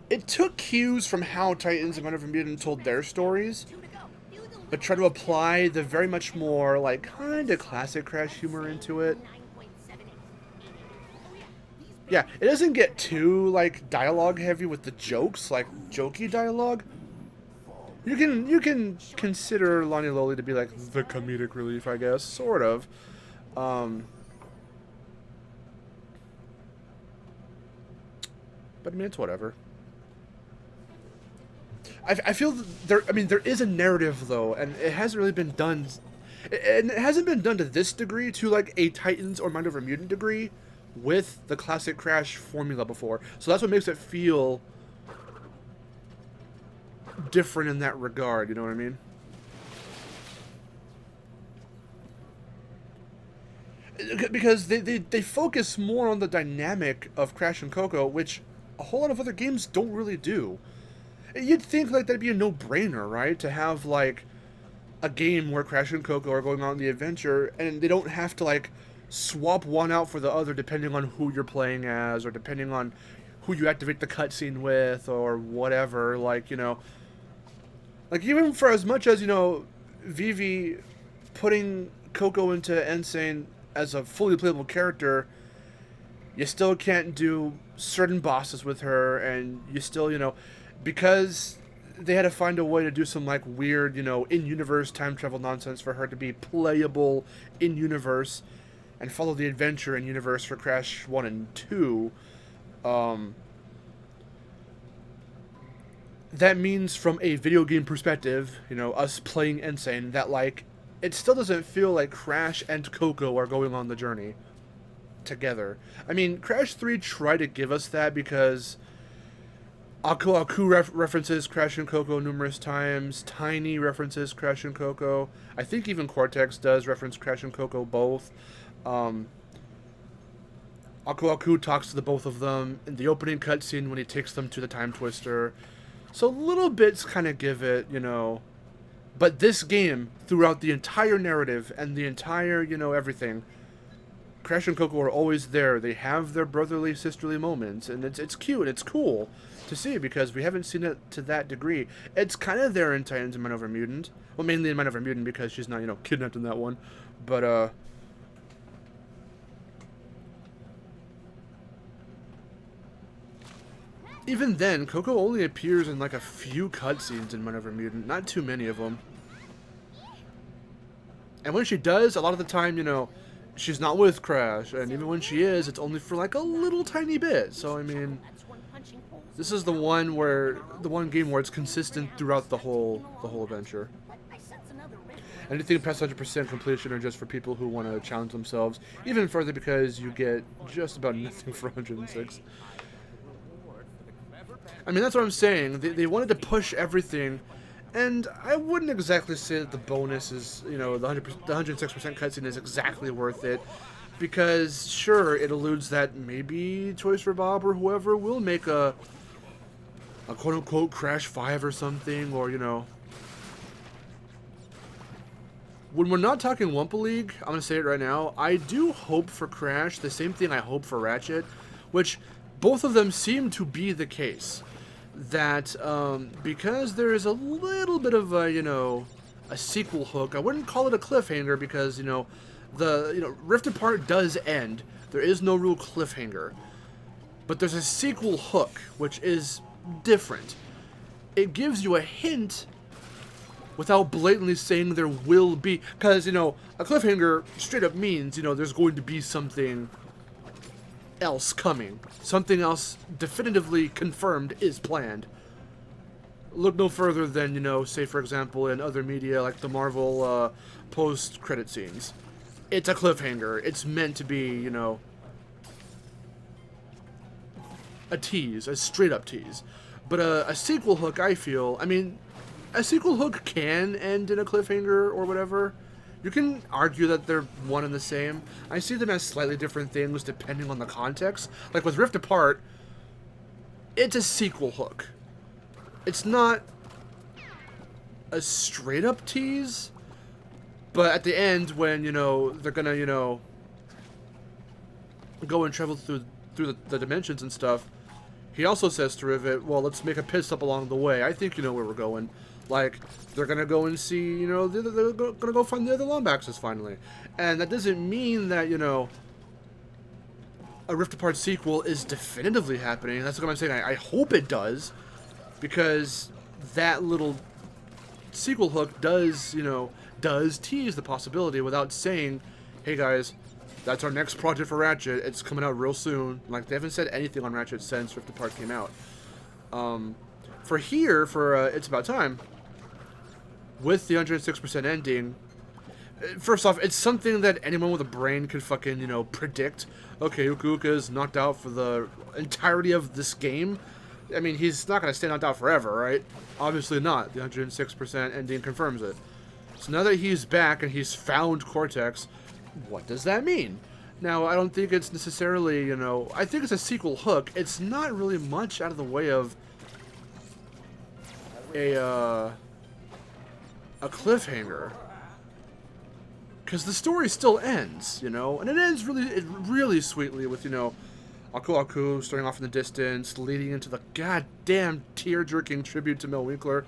it took cues from how Titans and Men of Mutant told their stories, but tried to apply the very much more, like, kind of classic Crash humor into it. Yeah, it doesn't get too, like, dialogue heavy with the jokes, like, jokey dialogue. You can consider Lonnie Lowly to be, like, the comedic relief, I guess, sort of. But I mean, it's whatever. I feel there. I mean, there is a narrative though, and it hasn't really been done. And it hasn't been done to this degree, to like a Titans or Mind Over Mutant degree, with the classic Crash formula before. So that's what makes it feel different in that regard. You know what I mean? Because they focus more on the dynamic of Crash and Coco, which a whole lot of other games don't really do. You'd think like that'd be a no-brainer, right? To have like a game where Crash and Coco are going on the adventure, and they don't have to like swap one out for the other depending on who you're playing as, or depending on who you activate the cutscene with, or whatever. Like, you know, like even for as much as, you know, Vivi putting Coco into Insane as a fully playable character, you still can't do certain bosses with her, and you still, you know, because they had to find a way to do some like weird, you know, in-universe time travel nonsense for her to be playable in-universe and follow the adventure in-universe for Crash 1 and 2. That means from a video game perspective, you know, us playing Insane, that like it still doesn't feel like Crash and Coco are going on the journey together. I mean, Crash 3 tried to give us that because Aku references Crash and Coco numerous times. Tiny references Crash and Coco. I think even Cortex does reference Crash and Coco both. Aku talks to the both of them in the opening cutscene when he takes them to the Time Twister. So little bits kind of give it, you know. But this game, throughout the entire narrative and the entire, you know, everything, Crash and Coco are always there. They have their brotherly, sisterly moments, and it's cute. It's cool to see because we haven't seen it to that degree. It's kind of there in Titans and Mind Over Mutant. Well, mainly in Mind Over Mutant because she's not, you know, kidnapped in that one. But, even then, Coco only appears in like a few cutscenes in Mind Over Mutant. Not too many of them. And when she does, a lot of the time, you know, she's not with Crash, and even when she is, it's only for like a little tiny bit. So I mean, this is the one game where it's consistent throughout the whole adventure. Anything past 100% completion are just for people who want to challenge themselves even further because you get just about nothing for 106. I mean, that's what I'm saying. They wanted to push everything. And I wouldn't exactly say that the bonus is, you know, the 106% cutscene is exactly worth it. Because, sure, it alludes that maybe Toys for Bob or whoever will make a quote-unquote Crash 5 or something, or, you know. When we're not talking Wumpa League, I'm going to say it right now, I do hope for Crash the same thing I hope for Ratchet, which both of them seem to be the case. that because there is a little bit of a, a sequel hook. I wouldn't call it a cliffhanger because, the, Rift Apart does end. There is no real cliffhanger. But there's a sequel hook, which is different. It gives you a hint without blatantly saying there will be. Because, a cliffhanger straight up means, there's going to be something else coming. Something else definitively confirmed is planned. Look no further than, say for example in other media like the Marvel post-credit scenes. It's a cliffhanger. It's meant to be, a tease, a straight up tease. But a sequel hook, I feel, a sequel hook can end in a cliffhanger or whatever. You can argue that they're one and the same. I see them as slightly different things depending on the context. Like with Rift Apart, it's a sequel hook. It's not a straight up tease, but at the end when, they're gonna, go and travel through the dimensions and stuff, he also says to Rivet, well, let's make a pit stop along the way. I think you know where we're going. Like, they're going to go and see, they're going to go find the other Lombaxes finally. And that doesn't mean that, a Rift Apart sequel is definitively happening. That's what I'm saying. I hope it does, because that little sequel hook does, does tease the possibility without saying, hey guys, that's our next project for Ratchet. It's coming out real soon. Like, they haven't said anything on Ratchet since Rift Apart came out. For It's About Time, with the 106% ending, first off, it's something that anyone with a brain could fucking, predict. Okay, Uka Uka is knocked out for the entirety of this game. He's not going to stay knocked out forever, right? Obviously not. The 106% ending confirms it. So now that he's back and he's found Cortex, what does that mean? Now, I don't think it's necessarily, I think it's a sequel hook. It's not really much out of the way of a cliffhanger, because the story still ends, and it ends really sweetly with, Aku Aku starting off in the distance, leading into the goddamn tear-jerking tribute to Mel Winkler.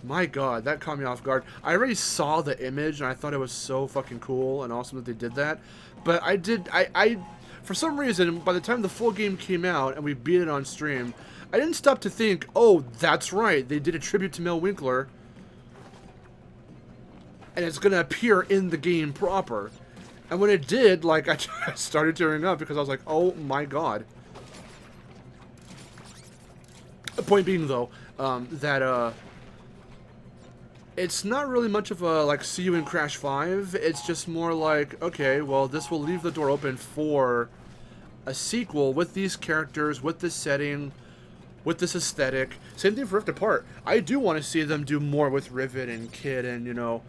My god, that caught me off guard. I already saw the image, and I thought it was so fucking cool and awesome that they did that, but I for some reason, by the time the full game came out and we beat it on stream, I didn't stop to think, oh, that's right, they did a tribute to Mel Winkler, and it's going to appear in the game proper. And when it did, like, I started tearing up because I was like, oh my god. The point being, though, that, it's not really much of a, like, see you in Crash 5. It's just more like, okay, well, this will leave the door open for a sequel with these characters, with this setting, with this aesthetic. Same thing for Rift Apart. I do want to see them do more with Rivet and Kid and,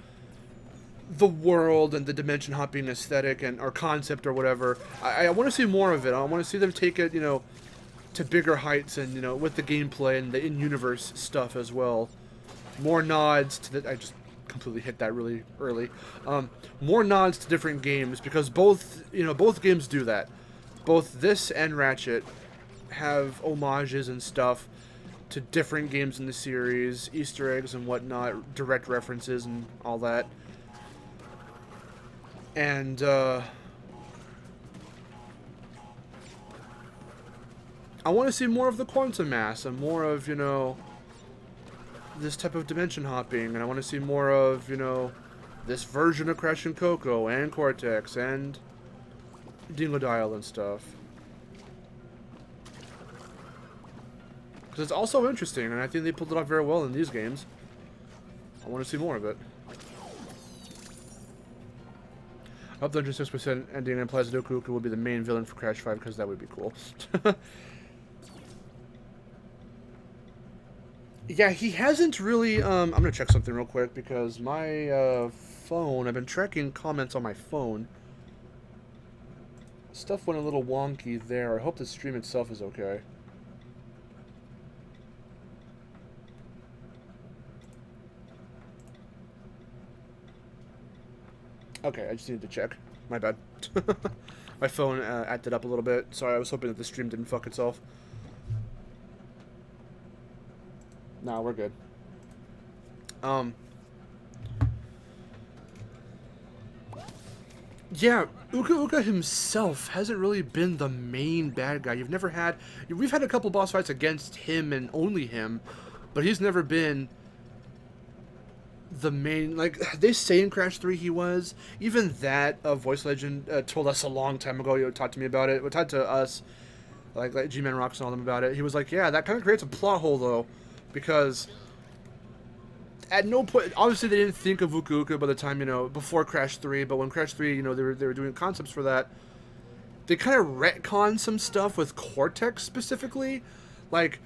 the world and the dimension hopping aesthetic or concept or whatever. I want to see more of it. I want to see them take it, to bigger heights and, with the gameplay and the in-universe stuff as well. More nods to the... I just completely hit that really early. More nods to different games, because both games do that. Both this and Ratchet have homages and stuff to different games in the series, Easter eggs and whatnot, direct references and all that. And, I want to see more of the quantum mass and more of, this type of dimension hopping, and I want to see more of, this version of Crash and Coco and Cortex and Dingodile and stuff. Because it's also interesting, and I think they pulled it off very well in these games. I want to see more of it. I hope the 106% ending implies that Uka Uka will be the main villain for Crash 5, because that would be cool. Yeah, he hasn't really, I'm going to check something real quick, because my phone, I've been tracking comments on my phone. Stuff went a little wonky there. I hope the stream itself is okay. Okay, I just needed to check. My bad. My phone acted up a little bit. Sorry, I was hoping that the stream didn't fuck itself. Nah, we're good. Um, yeah, Uka Uka himself hasn't really been the main bad guy. We've had a couple boss fights against him and only him, but he's never been the main, like, they say in Crash 3 he was. Even that, Voice Legend told us a long time ago, talked to me about it, talked to us, like G-Man Rocks and all them about it. He was like, yeah, that kind of creates a plot hole, though, because at no point, obviously they didn't think of Uka Uka by the time, before Crash 3, but when Crash 3, they were doing concepts for that, they kind of retconned some stuff with Cortex specifically. Like,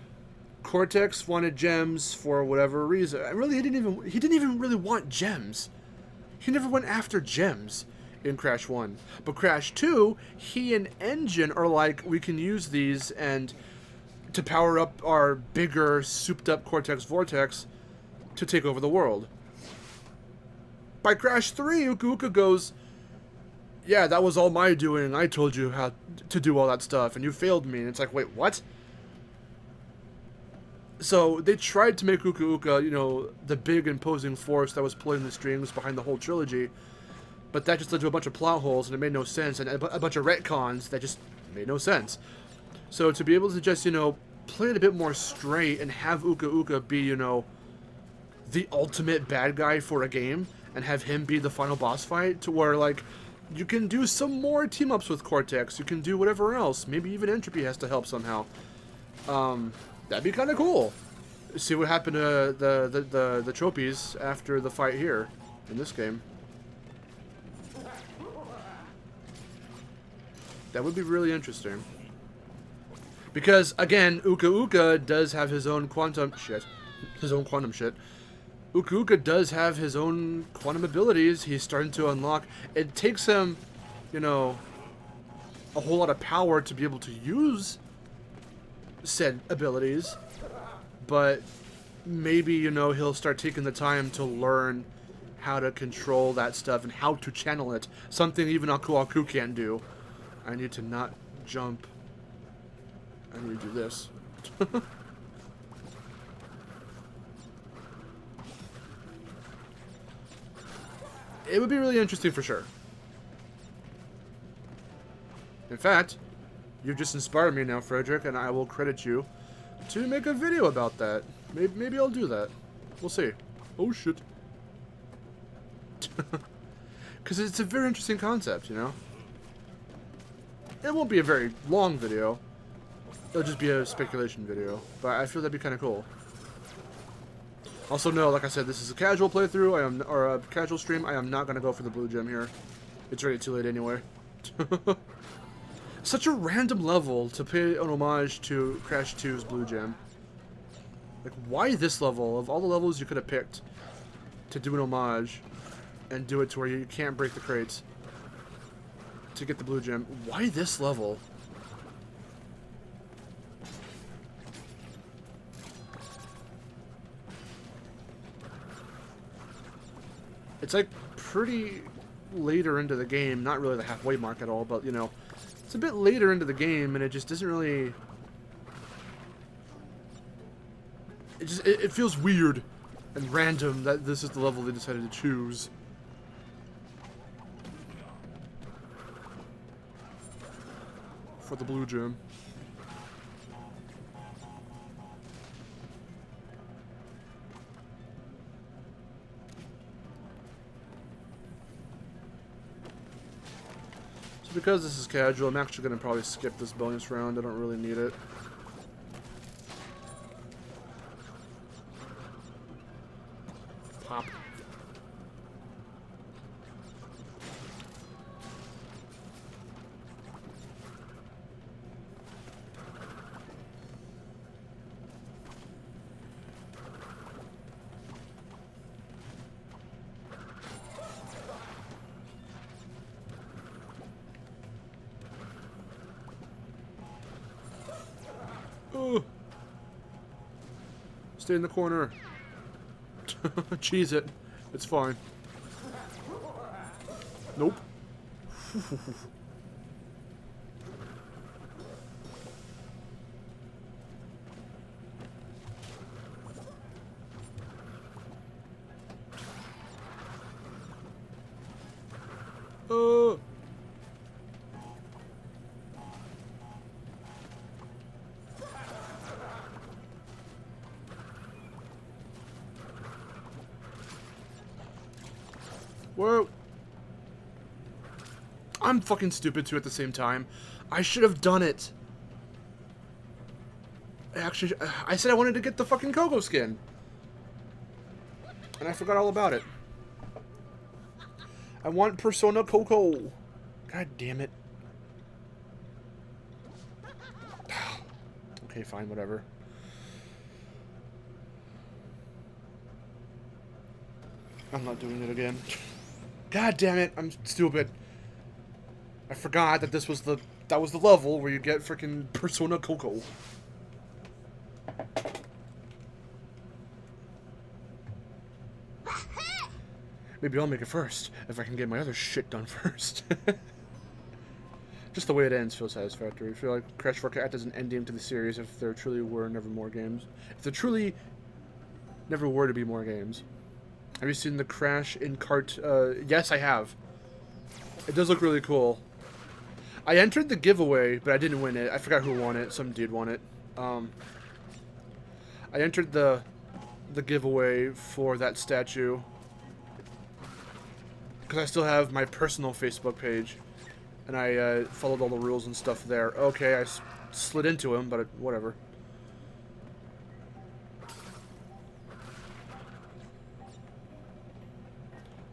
Cortex wanted gems for whatever reason. Really, he didn't even really want gems. He never went after gems in Crash 1. But Crash 2, he and Engine are like, we can use these and to power up our bigger, souped up Cortex Vortex to take over the world. By Crash 3, Uka Uka goes, yeah, that was all my doing. I told you how to do all that stuff, and you failed me. And it's like, wait, what? So they tried to make Uka Uka, the big imposing force that was pulling the strings behind the whole trilogy, but that just led to a bunch of plot holes, and it made no sense, and a bunch of retcons that just made no sense. So to be able to just, play it a bit more straight and have Uka Uka be, the ultimate bad guy for a game, and have him be the final boss fight, to where, like, you can do some more team-ups with Cortex, you can do whatever else, maybe even Entropy has to help somehow. That'd be kind of cool. See what happened to the trophies after the fight here in this game. That would be really interesting. Because, again, Uka Uka does have his own quantum shit. Uka Uka does have his own quantum abilities he's starting to unlock. It takes him, a whole lot of power to be able to use said abilities, but maybe, he'll start taking the time to learn how to control that stuff and how to channel it. Something even Aku Aku can't do. I need to not jump. I need to do this. It would be really interesting for sure. In fact, you've just inspired me now, Frederick, and I will credit you to make a video about that. Maybe I'll do that. We'll see. Oh, shit. Because it's a very interesting concept, It won't be a very long video. It'll just be a speculation video. But I feel that'd be kind of cool. Also, no, like I said, this is a casual playthrough, or a casual stream. I am not going to go for the blue gem here. It's already too late anyway. Such a random level to pay an homage to Crash 2's blue gem. Like, why this level? Of all the levels you could have picked to do an homage and do it to where you can't break the crates to get the blue gem, why this level? It's like pretty later into the game, not really the halfway mark at all, but it's a bit later into the game, and it just doesn't really. It feels weird and random that this is the level they decided to choose. For the blue gem. So because this is casual, I'm actually going to probably skip this bonus round. I don't really need it. Pop. Oh. Stay in the corner. Cheese it. It's fine. Nope. Oh. Whoa. I'm fucking stupid too at the same time. I should have done it. Actually, I said I wanted to get the fucking Coco skin. And I forgot all about it. I want Persona Coco. God damn it. Okay, fine, whatever. I'm not doing it again. God damn it, I'm stupid. I forgot that this was the level where you get freaking Persona Coco. Maybe I'll make it first, if I can get my other shit done first. Just the way it ends feels satisfactory. I feel like Crash 4 acts as an ending to the series if there truly were never more games. If there truly never were to be more games. Have you seen the Crash in Cart? Yes, I have. It does look really cool. I entered the giveaway, but I didn't win it. I forgot who won it. Some dude won it. I entered the giveaway for that statue. Because I still have my personal Facebook page. And I followed all the rules and stuff there. Okay, I slid into him, but whatever.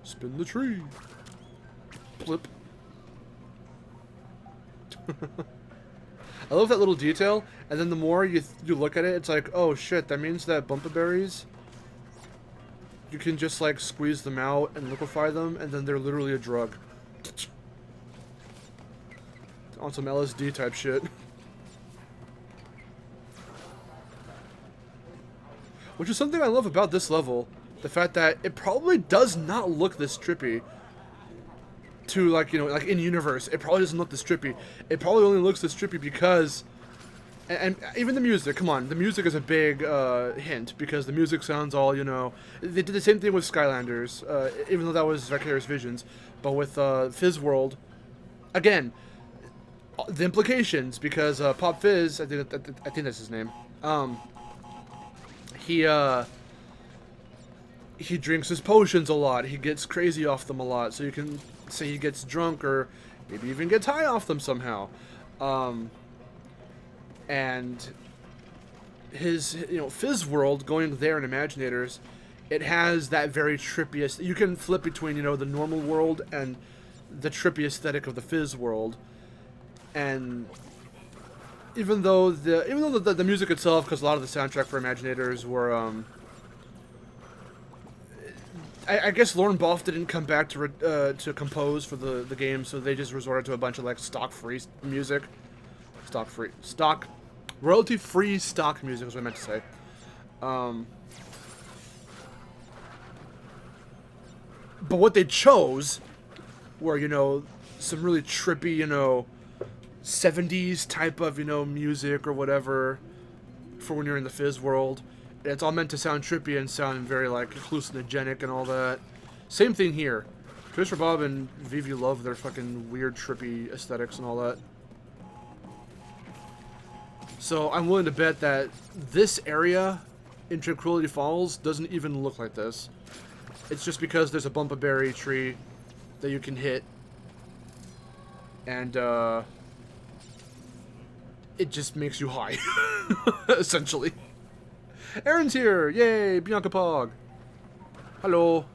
Spin the tree. Blip. I love that little detail, and then the more you look at it, it's like, oh shit, that means that Bumpaberries, you can just like squeeze them out and liquefy them, and then they're literally a drug. On some LSD type shit. Which is something I love about this level. The fact that it probably does not look this trippy. To, like, you know, like in universe, it probably doesn't look this trippy. It probably only looks this trippy because... And even the music, come on, the music is a big hint, because the music sounds all, you know... They did the same thing with Skylanders, even though that was Vicarious Visions. But with Fizz World, again, the implications, because Pop Fizz, I think that's his name, he drinks his potions a lot, he gets crazy off them a lot, so you can say he gets drunk, or maybe even gets high off them somehow. And his, you know, Fizz World, going there in Imaginators, it has that very trippy, you can flip between, you know, the normal world and the trippy aesthetic of the Fizz World. And even though the music itself, because a lot of the soundtrack for Imaginators were, I guess Lauren Boff didn't come back to compose for the game, so they just resorted to a bunch of like stock-free music. Royalty-free stock music is what I meant to say. But what they chose were, you know, some really trippy, you know, 70s type of, you know, music or whatever for when you're in the Fizz World. It's all meant to sound trippy and sound very, like, hallucinogenic and all that. Same thing here. Christopher Bob and Vivi love their fucking weird, trippy aesthetics and all that. So I'm willing to bet that this area in Tranquility Falls doesn't even look like this. It's just because there's a Bumpaberry tree that you can hit. And, it just makes you high. Essentially. Aaron's here! Yay! Bianca Pog! Hello.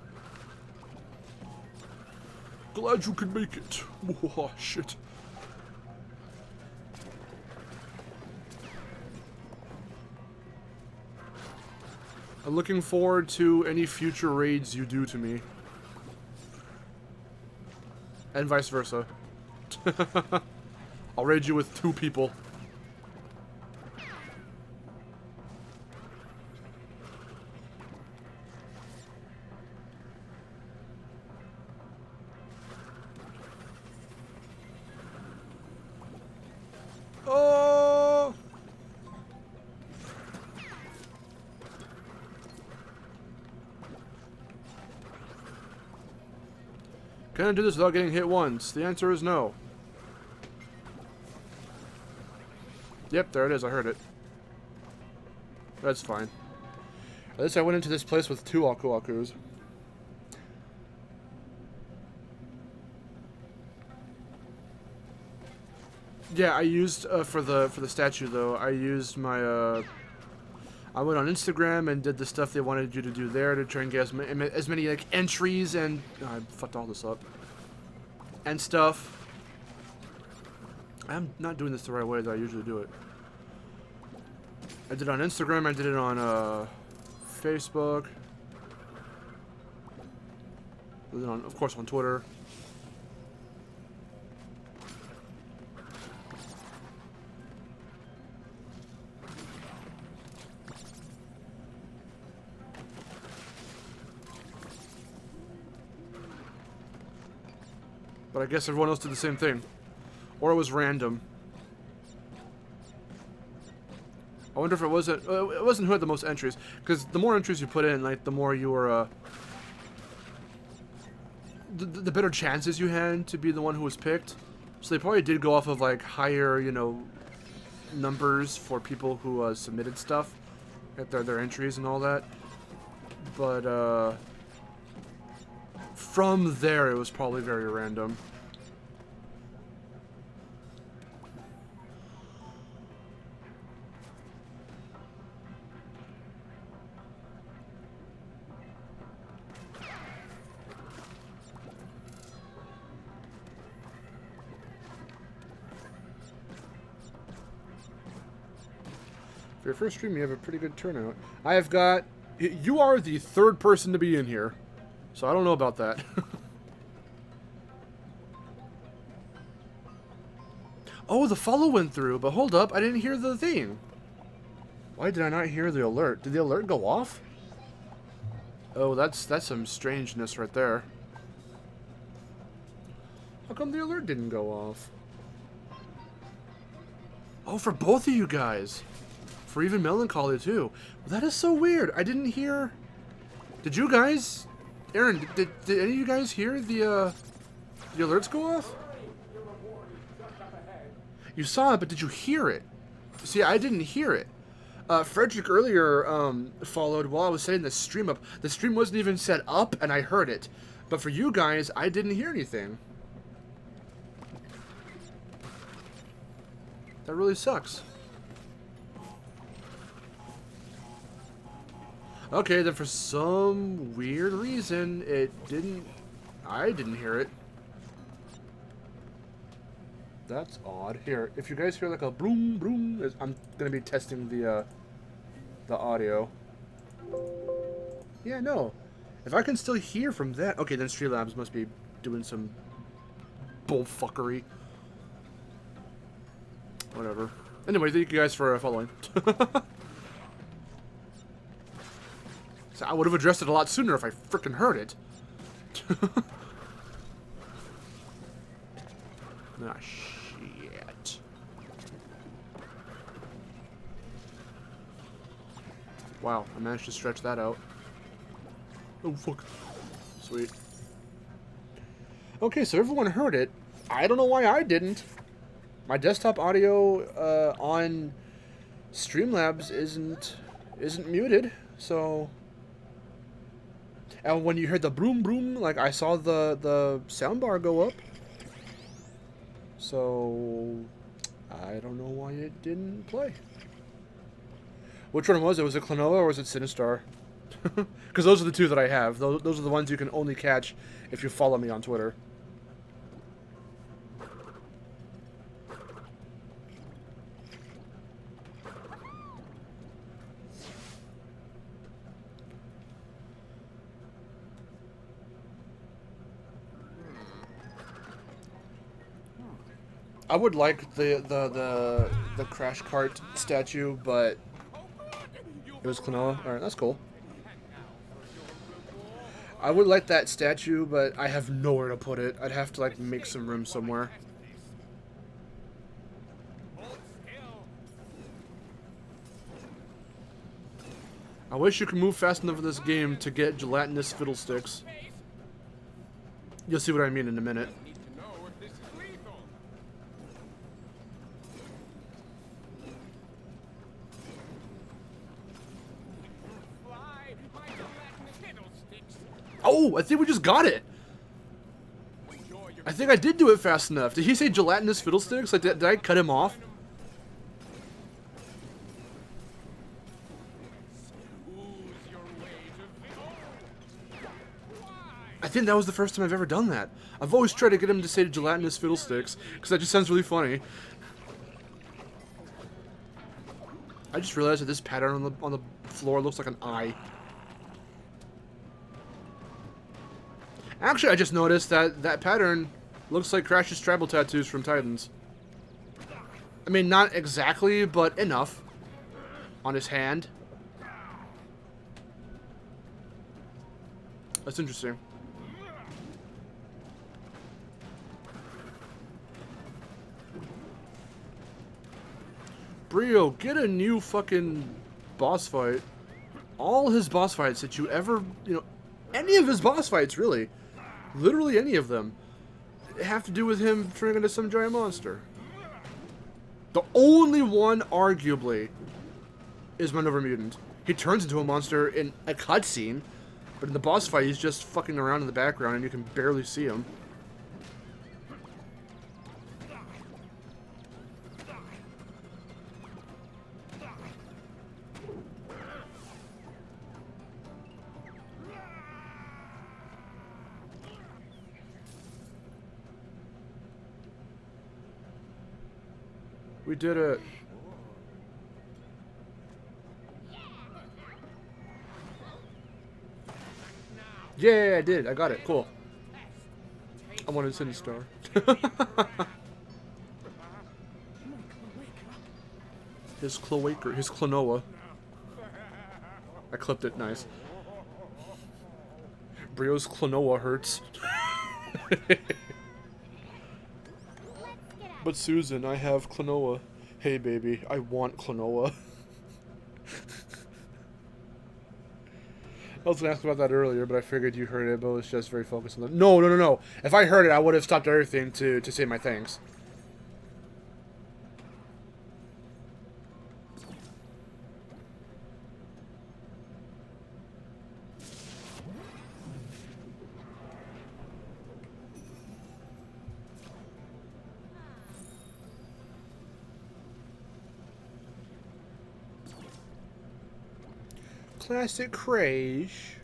Glad you could make it. Oh, shit. I'm looking forward to any future raids you do to me. And vice versa. I'll raid you with 2 people. Oh! Can I do this without getting hit once? The answer is no. Yep, there it is. I heard it. That's fine. At least I went into this place with 2 Aku-Akus. Yeah, I used for the statue though. I used my I went on Instagram and did the stuff they wanted you to do there to try and get as many like entries and I fucked all this up and stuff. I'm not doing this the right way that I usually do it. I did it on Instagram. I did it on Facebook. I did it on, of course, on Twitter. But I guess everyone else did the same thing. Or it was random. I wonder if it wasn't who had the most entries. Because the more entries you put in, like, the more you were, the better chances you had to be the one who was picked. So they probably did go off of, like, higher, you know, numbers for people who submitted stuff. At their entries and all that. But, from there, it was probably very random. For your first stream, you have a pretty good turnout. I have got... You are the 3rd person to be in here. So I don't know about that. Oh, the follow went through, but hold up, I didn't hear the thing. Why did I not hear the alert? Did the alert go off? Oh, that's some strangeness right there. How come the alert didn't go off? Oh, for both of you guys. For even Melancholy, too. Well, that is so weird. I didn't hear... Did you guys... Aaron, did any of you guys hear the alerts go off? You saw it, but did you hear it? See, I didn't hear it. Frederick earlier followed while I was setting the stream up. The stream wasn't even set up, and I heard it. But for you guys, I didn't hear anything. That really sucks. Okay, then for some weird reason, I didn't hear it. That's odd. Here, if you guys hear like a boom, boom, I'm gonna be testing the audio. Yeah, no. If I can still hear from that, okay, then Streamlabs must be doing some bullfuckery. Whatever. Anyway, thank you guys for following. So I would have addressed it a lot sooner if I frickin' heard it. Ah, shit. Wow, I managed to stretch that out. Oh, fuck. Sweet. Okay, so everyone heard it. I don't know why I didn't. My desktop audio on Streamlabs isn't muted, so... And when you heard the broom broom, like I saw the soundbar go up. So I don't know why it didn't play. Which one was it? Was it Klonoa or was it Sinistar? Because those are the 2 that I have. Those are the ones you can only catch if you follow me on Twitter. I would like the Crash Cart statue, but it was Klonoa. Alright, that's cool. I would like that statue, but I have nowhere to put it. I'd have to, like, make some room somewhere. I wish you could move fast enough in this game to get gelatinous fiddlesticks. You'll see what I mean in a minute. Need to know if this is lethal. Fly, my gelatinous fiddlesticks. Oh, I think we just got it. Enjoy your I think I did do it fast enough. Did he say gelatinous fiddlesticks? Like, did I cut him off? Ooze your way to why? I think that was the first time I've ever done that. I've always tried to get him to say gelatinous fiddlesticks, because that just sounds really funny. I just realized that this pattern on the floor looks like an eye. Actually, I just noticed that that pattern looks like Crash's tribal tattoos from Titans. I mean, not exactly, but enough. On his hand. That's interesting. Brio, get a new fucking boss fight. All his boss fights that you ever, any of his boss fights, really. Literally any of them. Have to do with him turning into some giant monster. The only one, arguably, is Maneuver Mutant. He turns into a monster in a cutscene, but in the boss fight, he's just fucking around in the background and you can barely see him. We did it. Yeah, I did. I got it. Cool. I wanted to send a star. His cloaker, his clonoa. I clipped it. Nice. Brio's clonoa hurts. But Susan, I have Klonoa. Hey baby, I want Klonoa. I was gonna ask about that earlier, but I figured you heard it, but was just very focused on that. No. If I heard it, I would have stopped everything to say my thanks. Classic Crash.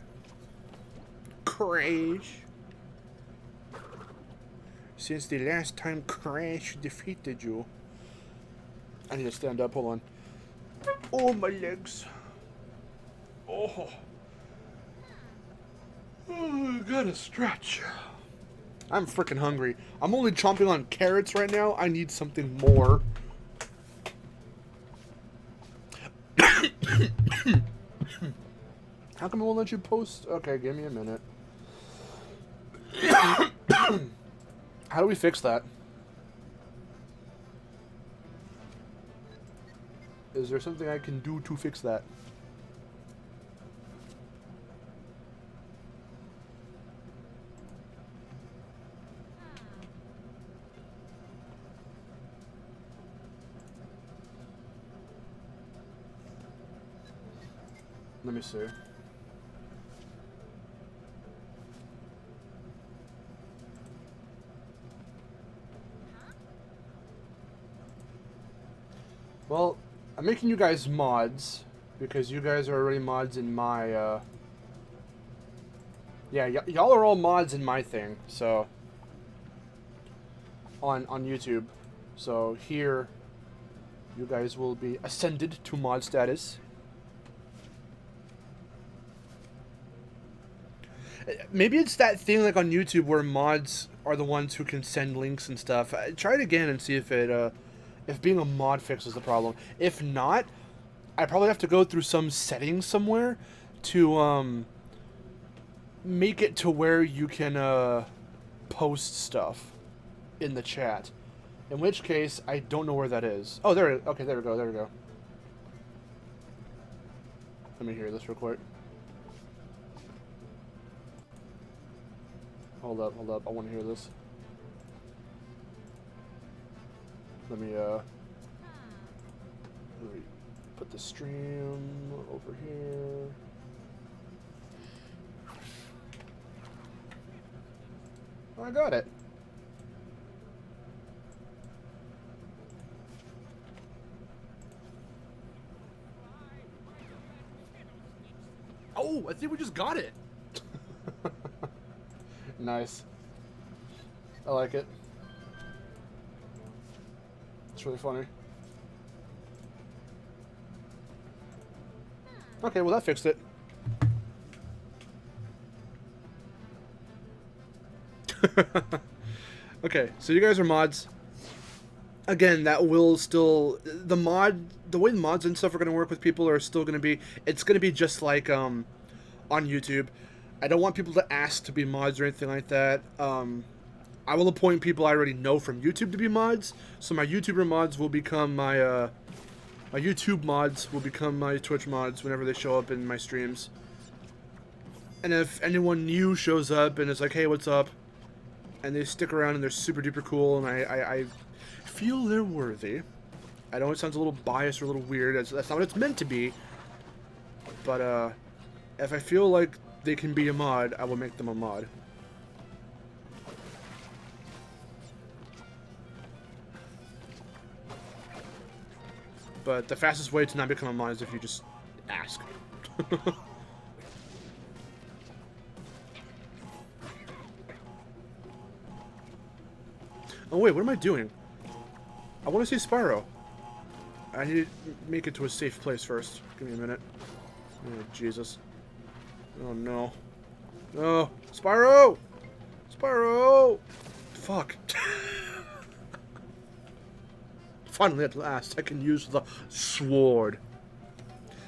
Since the last time Crash defeated you. I need to stand up, hold on. Oh, my legs. Oh. Oh, gotta stretch. I'm freaking hungry. I'm only chomping on carrots right now. I need something more. How come it won't let you post? Okay, give me a minute. How do we fix that? Is there something I can do to fix that? Let me see. Well, I'm making you guys mods, because you guys are already mods in my, yeah, y'all are all mods in my thing, so, on YouTube. So here, you guys will be ascended to mod status. Maybe it's that thing like on YouTube where mods are the ones who can send links and stuff. Try it again and see if it, if being a mod fixes the problem. If not, I probably have to go through some settings somewhere to make it to where you can post stuff in the chat. In which case, I don't know where that is. Oh, there. Okay, there we go. There we go. Let me hear this real quick. Hold up, hold up. I want to hear this. Let me put the stream over here. I got it. Oh, I think we just got it. Nice. I like it. It's really funny. Okay, well that fixed it. Okay, so you guys are mods. Again, that will still the way the mods and stuff are going to work with people are still going to be. It's going to be just like on YouTube. I don't want people to ask to be mods or anything like that. I will appoint people I already know from YouTube to be mods. So my YouTuber mods will become my YouTube mods will become my Twitch mods whenever they show up in my streams. And if anyone new shows up and is like, "Hey, what's up?" and they stick around and they're super duper cool, and I feel they're worthy. I know it sounds a little biased or a little weird. That's not what it's meant to be. But if I feel like they can be a mod, I will make them a mod. But the fastest way to not become a mod is if you just ask. Oh wait, what am I doing? I want to see Spyro. I need to make it to a safe place first. Give me a minute. Oh, Jesus. Oh, no. No. Spyro! Spyro! Fuck. Finally, at last, I can use the sword.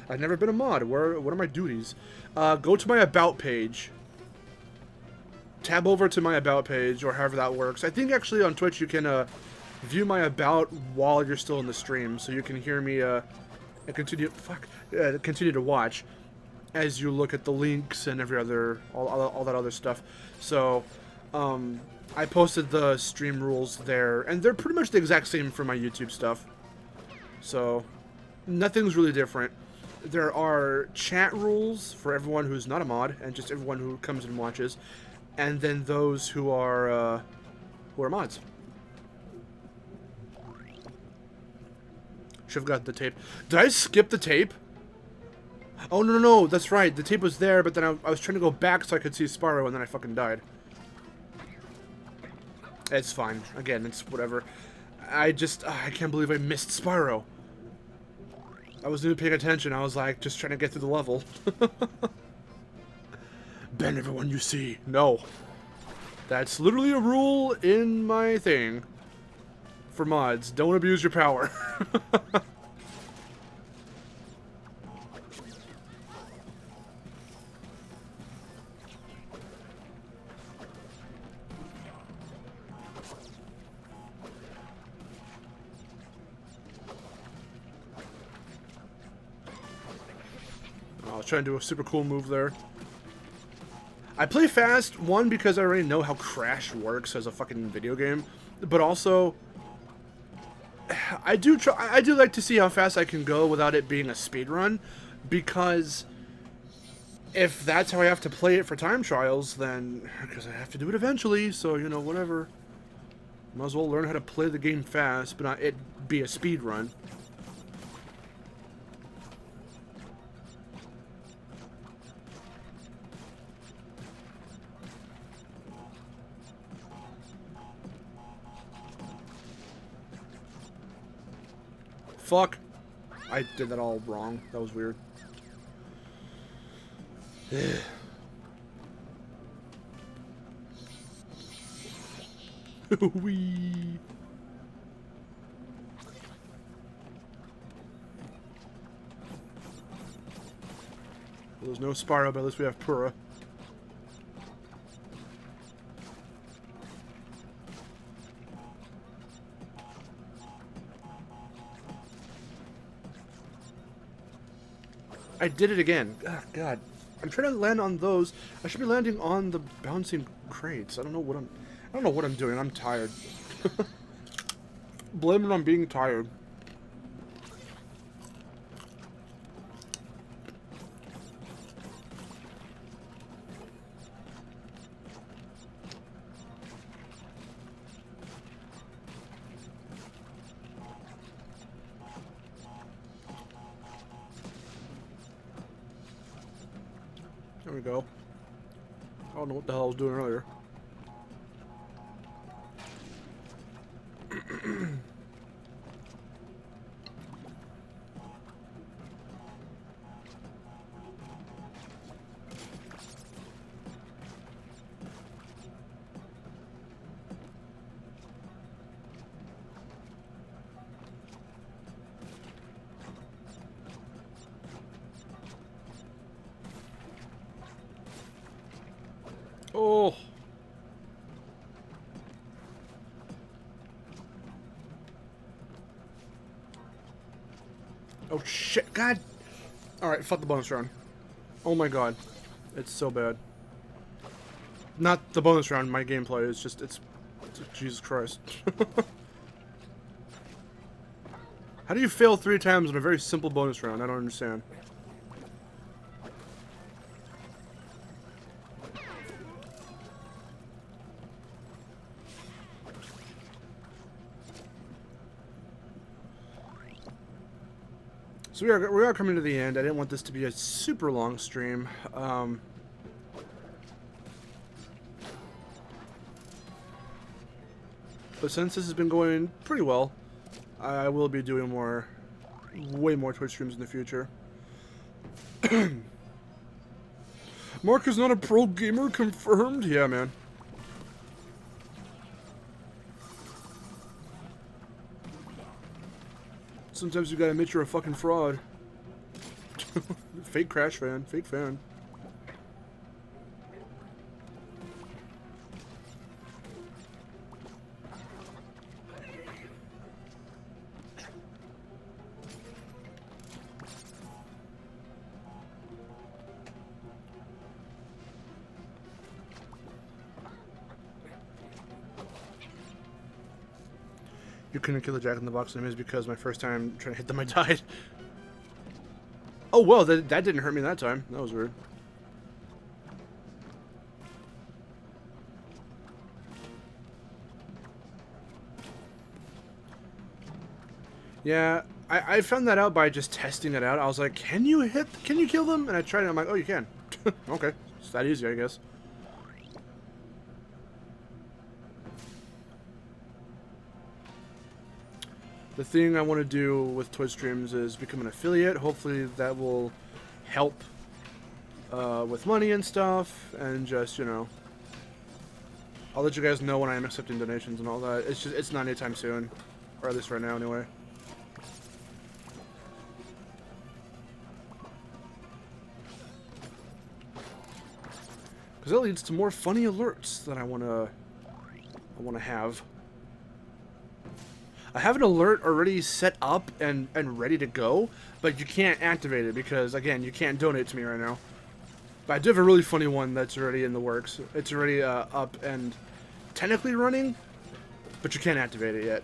I've never been a mod. What are my duties? Go to my About page. Tab over to my About page, or however that works. I think, actually, on Twitch, you can, view my About while you're still in the stream, so you can hear me, and continue to watch as you look at the links and every other, all that other stuff. So, I posted the stream rules there, and they're pretty much the exact same for my YouTube stuff. So, nothing's really different. There are chat rules for everyone who's not a mod, and just everyone who comes and watches, and then those who are mods. Should've got the tape. Did I skip the tape? Oh, no, that's right. The tape was there, but then I was trying to go back so I could see Spyro, and then I fucking died. It's fine. Again, it's whatever. I can't believe I missed Spyro. I wasn't even paying attention. I was, like, just trying to get through the level. Ban everyone you see. No. That's literally a rule in my thing. For mods. Don't abuse your power. I was trying to do a super cool move there. I play fast, one, because I already know how Crash works as a fucking video game, but also, I do like to see how fast I can go without it being a speedrun, because if that's how I have to play it for time trials, then, because I have to do it eventually, so, you know, whatever. Might as well learn how to play the game fast, but not it be a speedrun. Fuck. I did that all wrong. That was weird. Wee. There's no Spyro, but at least we have Pura. I did it again. Oh, God. I'm trying to land on those. I should be landing on the bouncing crates. I don't know what I'm doing. I'm tired. Blame it on being tired. There we go. I don't know what the hell I was doing earlier. Oh. Oh shit, God. Alright, fuck the bonus round. Oh my god. It's so bad. Not the bonus round, my gameplay is just, it's Jesus Christ. How do you fail 3 times in a very simple bonus round? I don't understand. So we are coming to the end. I didn't want this to be a super long stream. But since this has been going pretty well, I will be doing way more Twitch streams in the future. Mark is not a pro gamer, confirmed? Yeah, man. Sometimes you gotta admit you're a fucking fraud. Fake Crash fan. Fake fan. You couldn't kill the Jack-in-the-Box enemies because my first time trying to hit them I died. Oh well, that didn't hurt me that time. That was weird. Yeah, I found that out by just testing it out. I was like, can you kill them? And I tried it, I'm like, oh, you can. Okay, it's that easy, I guess. The thing I want to do with Twitch streams is become an affiliate. Hopefully that will help with money and stuff, and just, you know, I'll let you guys know when I am accepting donations and all that. It's not anytime soon, or at least right now anyway. Because that leads to more funny alerts that I wanna have. I have an alert already set up and ready to go, but you can't activate it because, again, you can't donate to me right now. But I do have a really funny one that's already in the works. It's already up and technically running, but you can't activate it yet.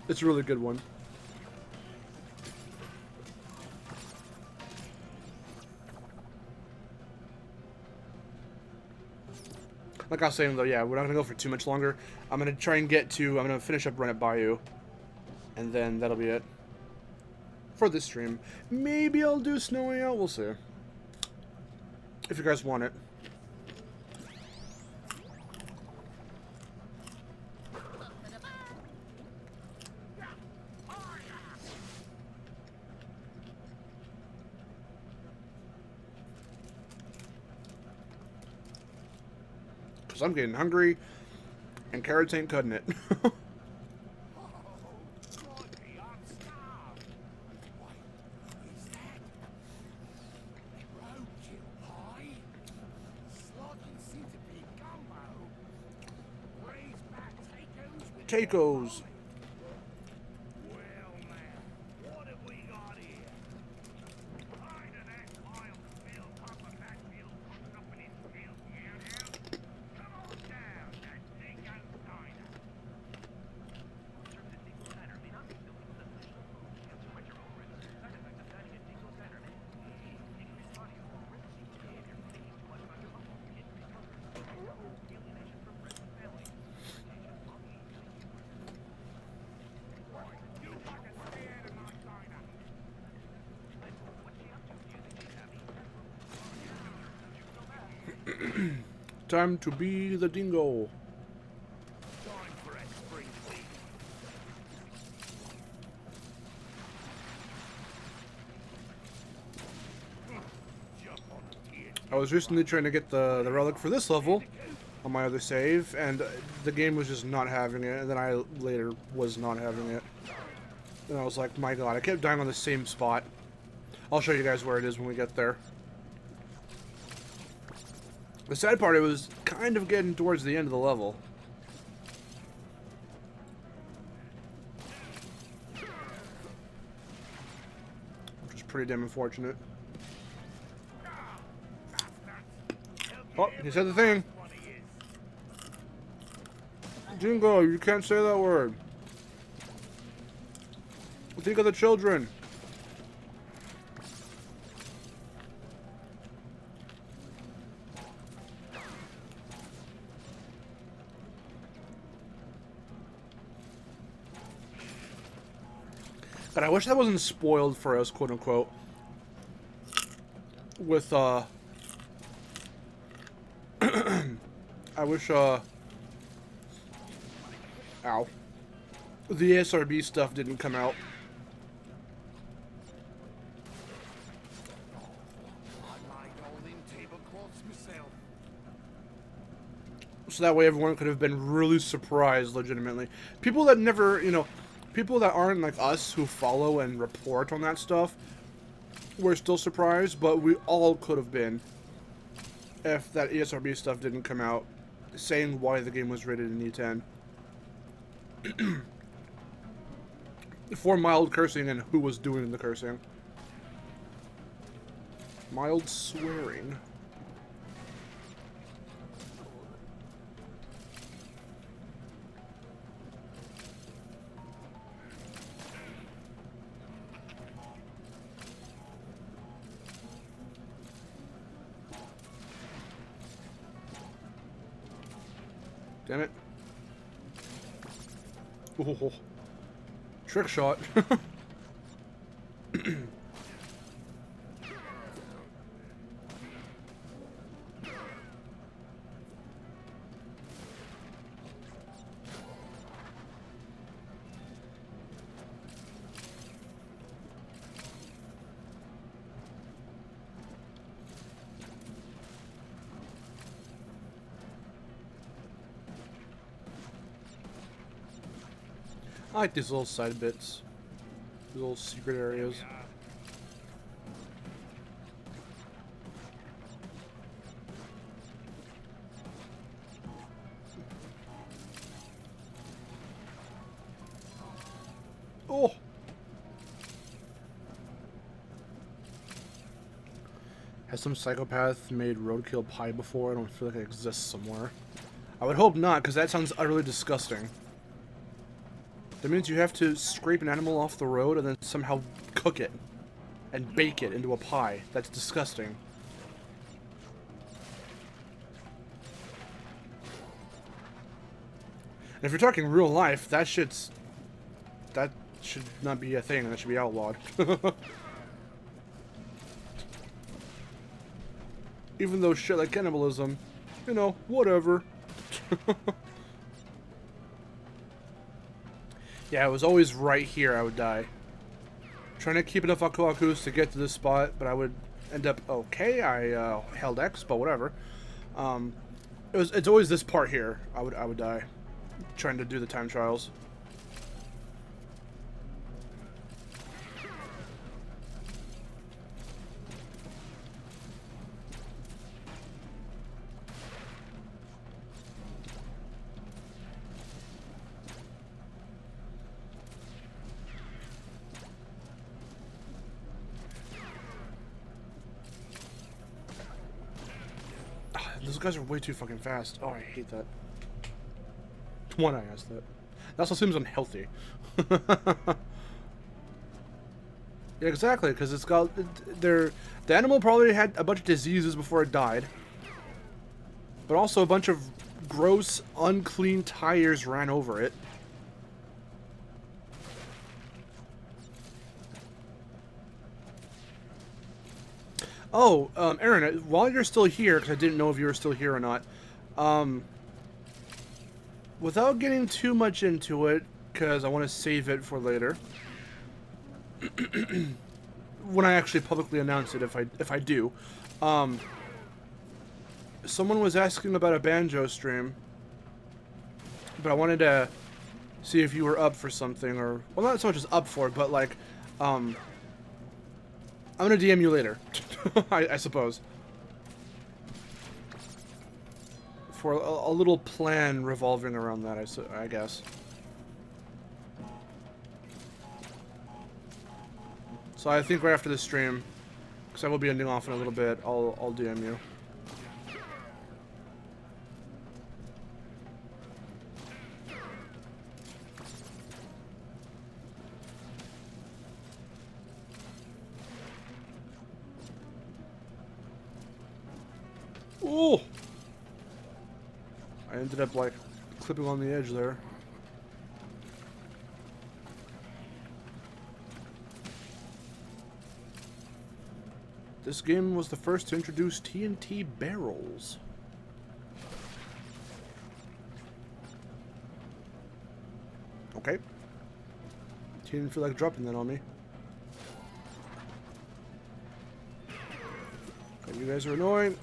It's a really good one. Like I was saying, though, yeah, we're not going to go for too much longer. I'm going to try and I'm going to finish up Run It By You. And then that'll be it. For this stream. Maybe I'll do Snowy Out, we'll see. If you guys want it. I'm getting hungry, and carrots ain't cutting it. Tacos. Time to be the dingo. Time for a spring clean. Jump on the kid. I was recently trying to get the relic for this level on my other save, and the game was just not having it, and then I later was not having it. And I was like, my god, I kept dying on the same spot. I'll show you guys where it is when we get there. The sad part, it was kind of getting towards the end of the level. Which is pretty damn unfortunate. Oh, he said the thing. Jingo, you can't say that word. Think of the children. But I wish that wasn't spoiled for us, quote unquote. With, I wish, ow. The ASRB stuff didn't come out. So that way everyone could have been really surprised, legitimately. People that never, you know, people that aren't like us who follow and report on that stuff, were still surprised, but we all could have been if that ESRB stuff didn't come out saying why the game was rated an E10. For mild cursing and who was doing the cursing. Mild swearing. Damn it. Oh, trick shot. I like these little side bits. These little secret areas. Oh! Has some psychopath made roadkill pie before? I don't feel like it exists somewhere. I would hope not, because that sounds utterly disgusting. That means you have to scrape an animal off the road and then somehow cook it and bake it into a pie. That's disgusting. And if you're talking real life, that should not be a thing. That should be outlawed. Even though shit like cannibalism, you know, whatever. Yeah, it was always right here I would die. Trying to keep enough Aku Akus to get to this spot, but I would end up okay. I held X, but whatever. It's always this part here. I would die. Trying to do the time trials. Those guys are way too fucking fast. Oh, I hate that. One, I asked that. That also seems unhealthy. Yeah, exactly, because it's got... The animal probably had a bunch of diseases before it died. But also a bunch of gross, unclean tires ran over it. Oh, Aaron, while you're still here, because I didn't know if you were still here or not, um, without getting too much into it, because I want to save it for later, when I actually publicly announce it, if I do, um, someone was asking about a banjo stream, but I wanted to see if you were up for something, or, well, not so much as up for it, but like, I'm gonna DM you later, I suppose. For a little plan revolving around that, I guess. So I think right after this stream, because I will be ending off in a little bit, I'll DM you. Ooh! I ended up, like, clipping on the edge there. This game was the first to introduce TNT barrels. Okay. He didn't feel like dropping that on me. Okay, you guys are annoying.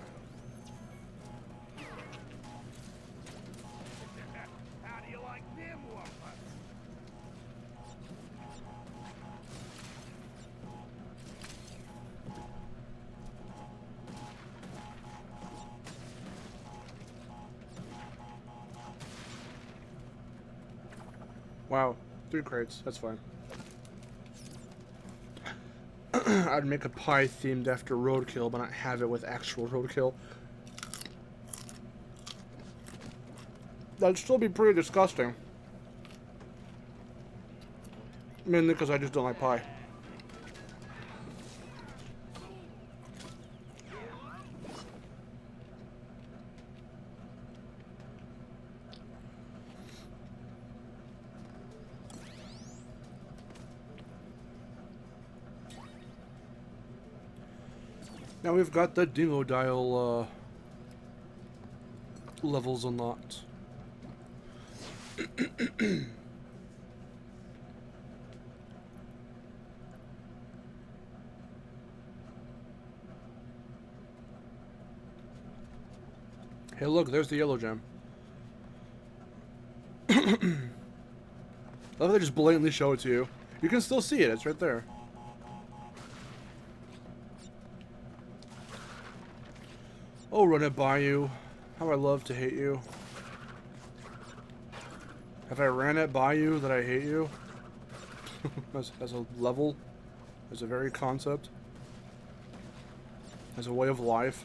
How do you like them whoppers? Wow, 3 crates. That's fine. I'd make a pie themed after roadkill, but not have it with actual roadkill. That'd still be pretty disgusting. Mainly because I just don't like pie. Now we've got the dingo dial levels unlocked. Hey, look, there's the yellow gem. I love they just blatantly show it to you. You can still see it, it's right there. Oh, run it by you. How I love to hate you. Have I ran it by you that I hate you? as a level? As a very concept? As a way of life?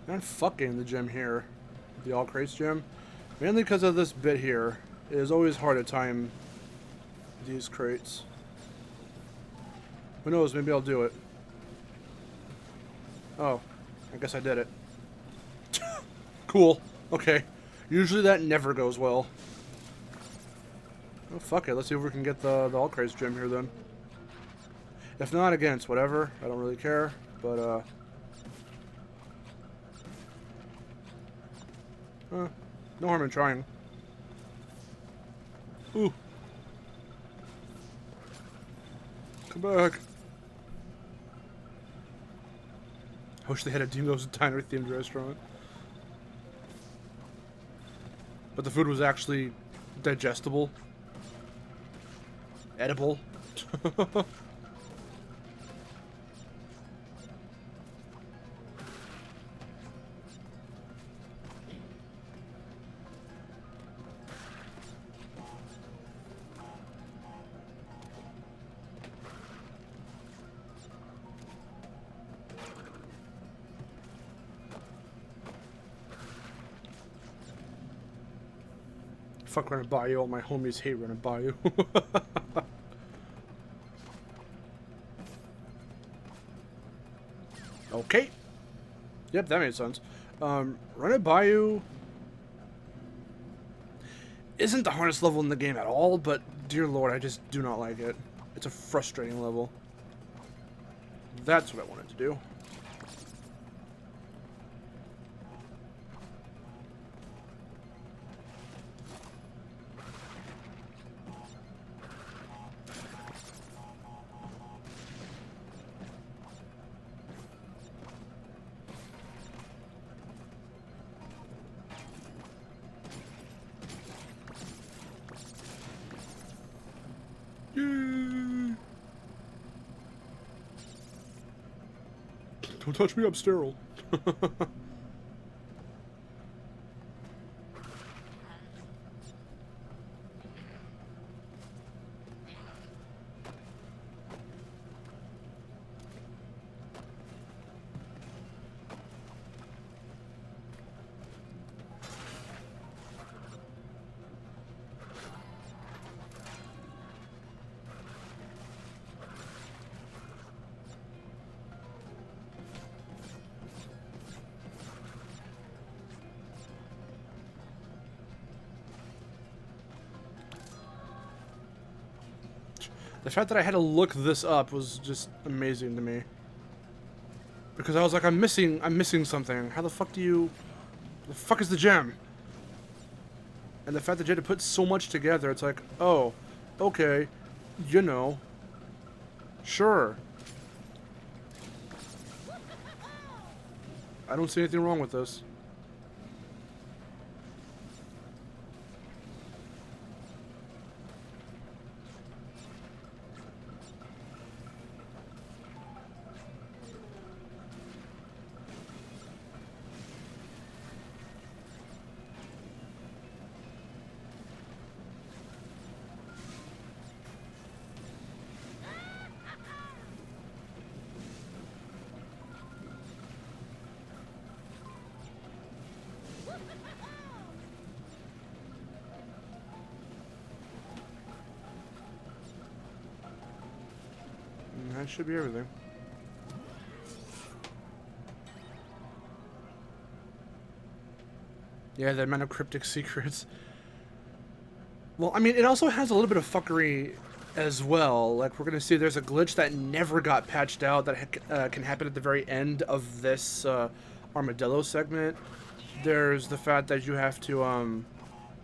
I'm fucking the gem here. The all crates gem. Mainly because of this bit here. It is always hard to time these crates. Who knows, maybe I'll do it. Oh, I guess I did it. Cool. Okay. Usually that never goes well. Oh, fuck it. Let's see if we can get the all crates gem here then. If not, again, it's whatever. I don't really care. But, no harm in trying. Ooh. Come back. I wish they had a Dingo's Diner themed restaurant. But the food was actually digestible. Edible. Fuck running by you, all my homies hate running by you. Okay. Yep, that made sense. Run it by you isn't the hardest level in the game at all, but dear lord, I just do not like it. It's a frustrating level. That's what I wanted to do. Yay! Don't touch me, I'm sterile. The fact that I had to look this up was just amazing to me. Because I was like, I'm missing something. How the fuck do you... The fuck is the gem? And the fact that you had to put so much together, it's like, oh, okay, you know, sure. I don't see anything wrong with this. That should be everything. Yeah, the amount of cryptic secrets. Well, I mean, it also has a little bit of fuckery as well. Like, we're going to see there's a glitch that never got patched out that can happen at the very end of this Armadillo segment. There's the fact that you have to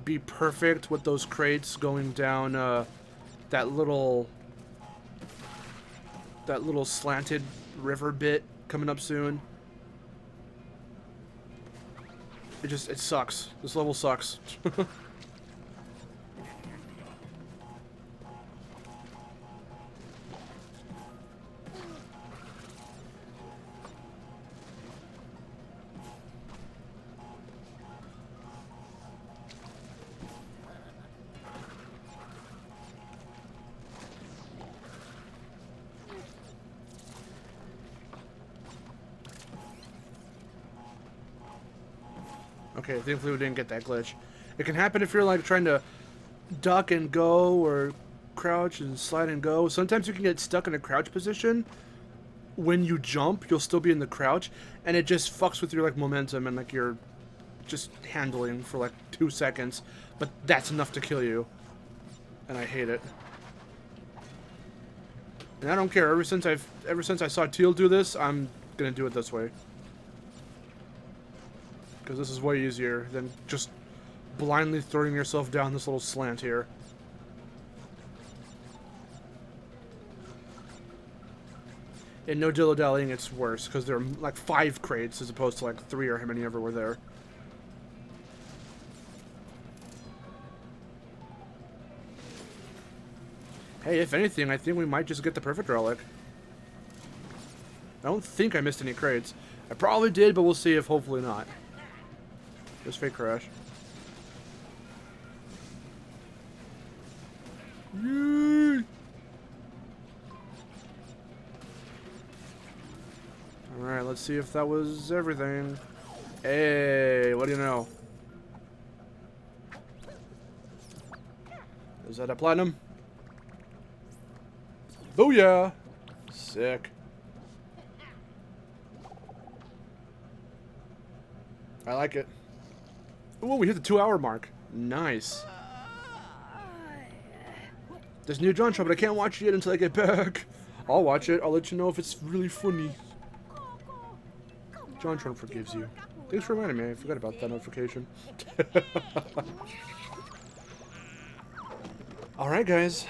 be perfect with those crates going down that little slanted river bit coming up soon. It sucks. This level sucks. Okay, thankfully we didn't get that glitch. It can happen if you're like trying to duck and go or crouch and slide and go. Sometimes you can get stuck in a crouch position. When you jump, you'll still be in the crouch, and it just fucks with your like momentum and like you're just handling for like 2 seconds. But that's enough to kill you, and I hate it. And I don't care. Ever since I saw Teal do this, I'm gonna do it this way. Because this is way easier than just blindly throwing yourself down this little slant here. And no dilly-dallying, it's worse, because there are like 5 crates as opposed to like 3 or how many ever were there. Hey, if anything, I think we might just get the perfect relic. I don't think I missed any crates. I probably did, but we'll see if hopefully not. Just fake crash. Yay! Alright, let's see if that was everything. Hey, what do you know? Is that a platinum? Oh yeah! Sick. I like it. Ooh, we hit the 2-hour mark. Nice. There's new John show, but I can't watch it yet until I get back. I'll watch it. I'll let you know if it's really funny. John Tron forgives you. Thanks for reminding me. I forgot about that notification. Alright, guys.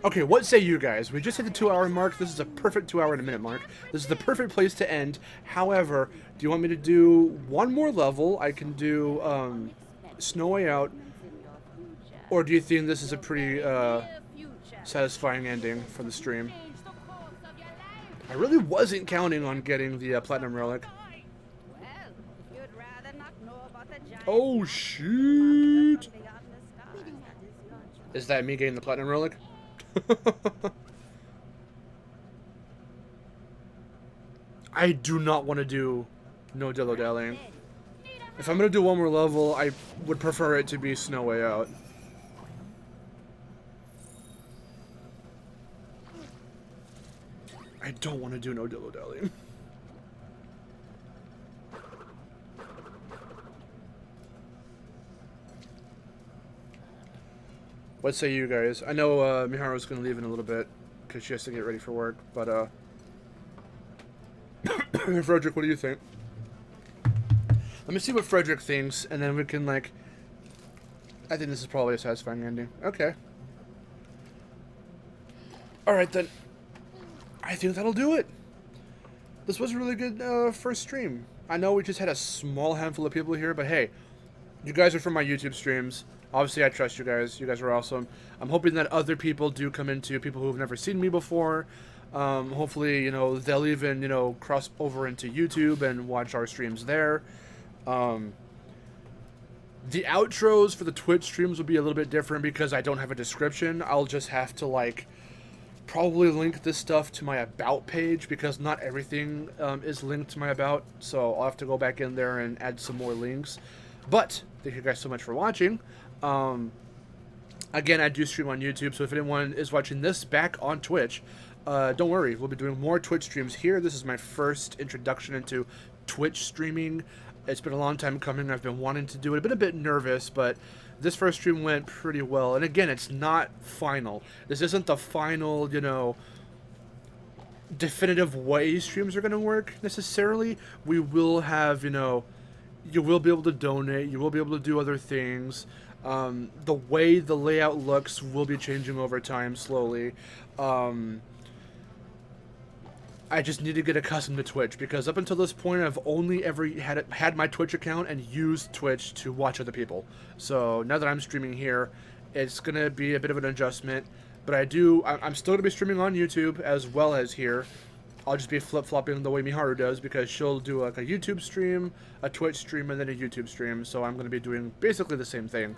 Okay, what say you guys? We just hit the 2-hour mark. This is a perfect 2 hour and a minute mark. This is the perfect place to end. However, do you want me to do one more level? I can do Snow Way Out. Or do you think this is a pretty satisfying ending for the stream? I really wasn't counting on getting the Platinum Relic. Oh, shoot! Is that me getting the Platinum Relic? I do not want to do no dillo-dallying. If I'm going to do one more level, I would prefer it to be Snow Way Out. I don't want to do no dillo-dallying. What say you guys? I know Miharu's going to leave in a little bit because she has to get ready for work, but Frederick, what do you think? Let me see what Frederick thinks, and then we can, like... I think this is probably a satisfying ending. Okay. Alright, then. I think that'll do it. This was a really good first stream. I know we just had a small handful of people here, but hey, you guys are from my YouTube streams. Obviously, I trust you guys. You guys are awesome. I'm hoping that other people do come into people who have never seen me before. Hopefully, you know, they'll even, you know, cross over into YouTube and watch our streams there. The outros for the Twitch streams will be a little bit different because I don't have a description. I'll just have to, like, probably link this stuff to my About page because not everything is linked to my About. So I'll have to go back in there and add some more links. But thank you guys so much for watching. Again, I do stream on YouTube, so if anyone is watching this back on Twitch, don't worry, we'll be doing more Twitch streams here. This is my first introduction into Twitch streaming. It's been a long time coming. I've been wanting to do it. I've been a bit nervous, but this first stream went pretty well. And again, it's not final. This isn't the final, you know, definitive way streams are going to work necessarily. We will have, you know, you will be able to donate. You will be able to do other things. The way the layout looks will be changing over time slowly. I just need to get accustomed to Twitch because up until this point I've only ever had my Twitch account and used Twitch to watch other people. So now that I'm streaming here, it's going to be a bit of an adjustment. But I'm still going to be streaming on YouTube as well as here. I'll just be flip-flopping the way Miharu does because she'll do like a YouTube stream, a Twitch stream, and then a YouTube stream. So I'm going to be doing basically the same thing.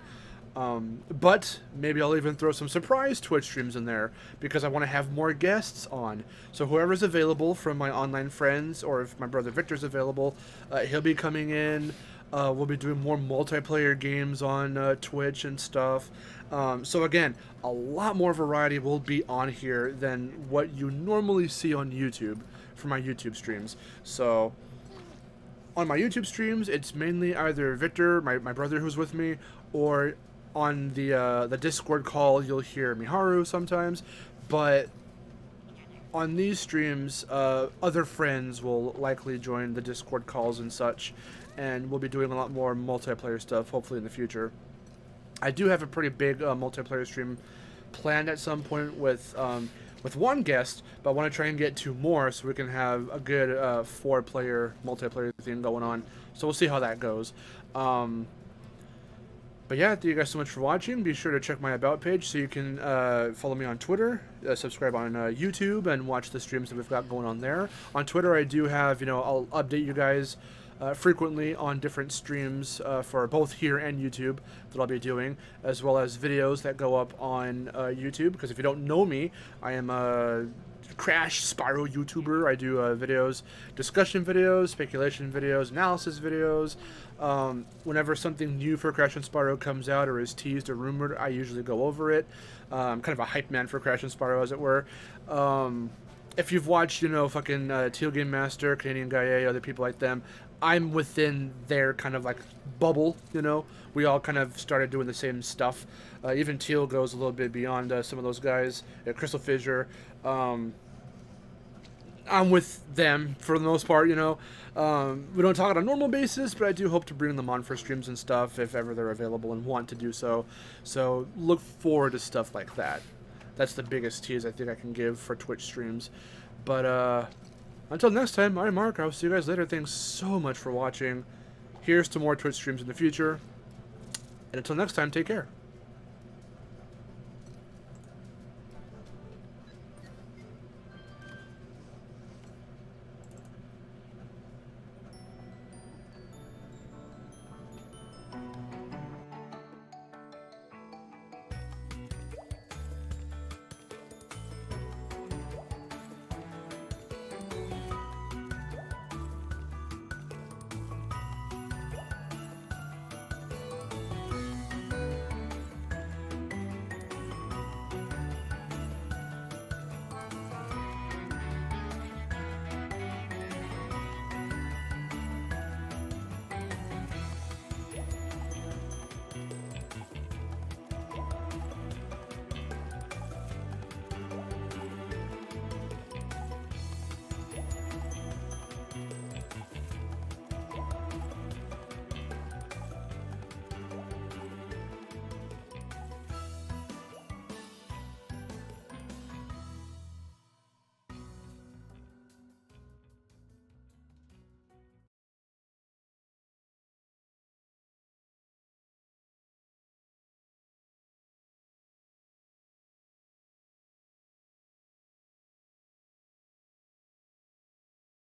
But maybe I'll even throw some surprise Twitch streams in there because I want to have more guests on. So whoever's available from my online friends, or if my brother Victor's available, he'll be coming in. We'll be doing more multiplayer games on Twitch and stuff. So again, a lot more variety will be on here than what you normally see on YouTube for my YouTube streams. So on my YouTube streams, it's mainly either Victor, my brother who's with me, or on the Discord call, you'll hear Miharu sometimes, but on these streams, other friends will likely join the Discord calls and such, and we'll be doing a lot more multiplayer stuff, hopefully in the future. I do have a pretty big multiplayer stream planned at some point with one guest, but I want to try and get 2 more so we can have a good 4-player multiplayer thing going on. So we'll see how that goes. But yeah, thank you guys so much for watching. Be sure to check my About page so you can follow me on Twitter, subscribe on YouTube, and watch the streams that we've got going on there. On Twitter, I do have, you know, I'll update you guys frequently on different streams for both here and YouTube that I'll be doing, as well as videos that go up on YouTube. Because if you don't know me, I am a Crash Spyro YouTuber. I do videos, discussion videos, speculation videos, analysis videos. Whenever something new for Crash and Spyro comes out or is teased or rumored, I usually go over it. I'm kind of a hype man for Crash and Spyro, as it were. if you've watched, you know, fucking Teal Game Master, Canadian Gaia, other people like them, I'm within their kind of like bubble, you know. We all kind of started doing the same stuff. Even Teal goes a little bit beyond some of those guys. Crystal Fissure. I'm with them for the most part, you know. We don't talk on a normal basis, but I do hope to bring them on for streams and stuff if ever they're available and want to do so. So look forward to stuff like that. That's the biggest tease I think I can give for Twitch streams. But until next time, I'm Mark. I'll see you guys later. Thanks so much for watching. Here's to more Twitch streams in the future. And until next time, take care.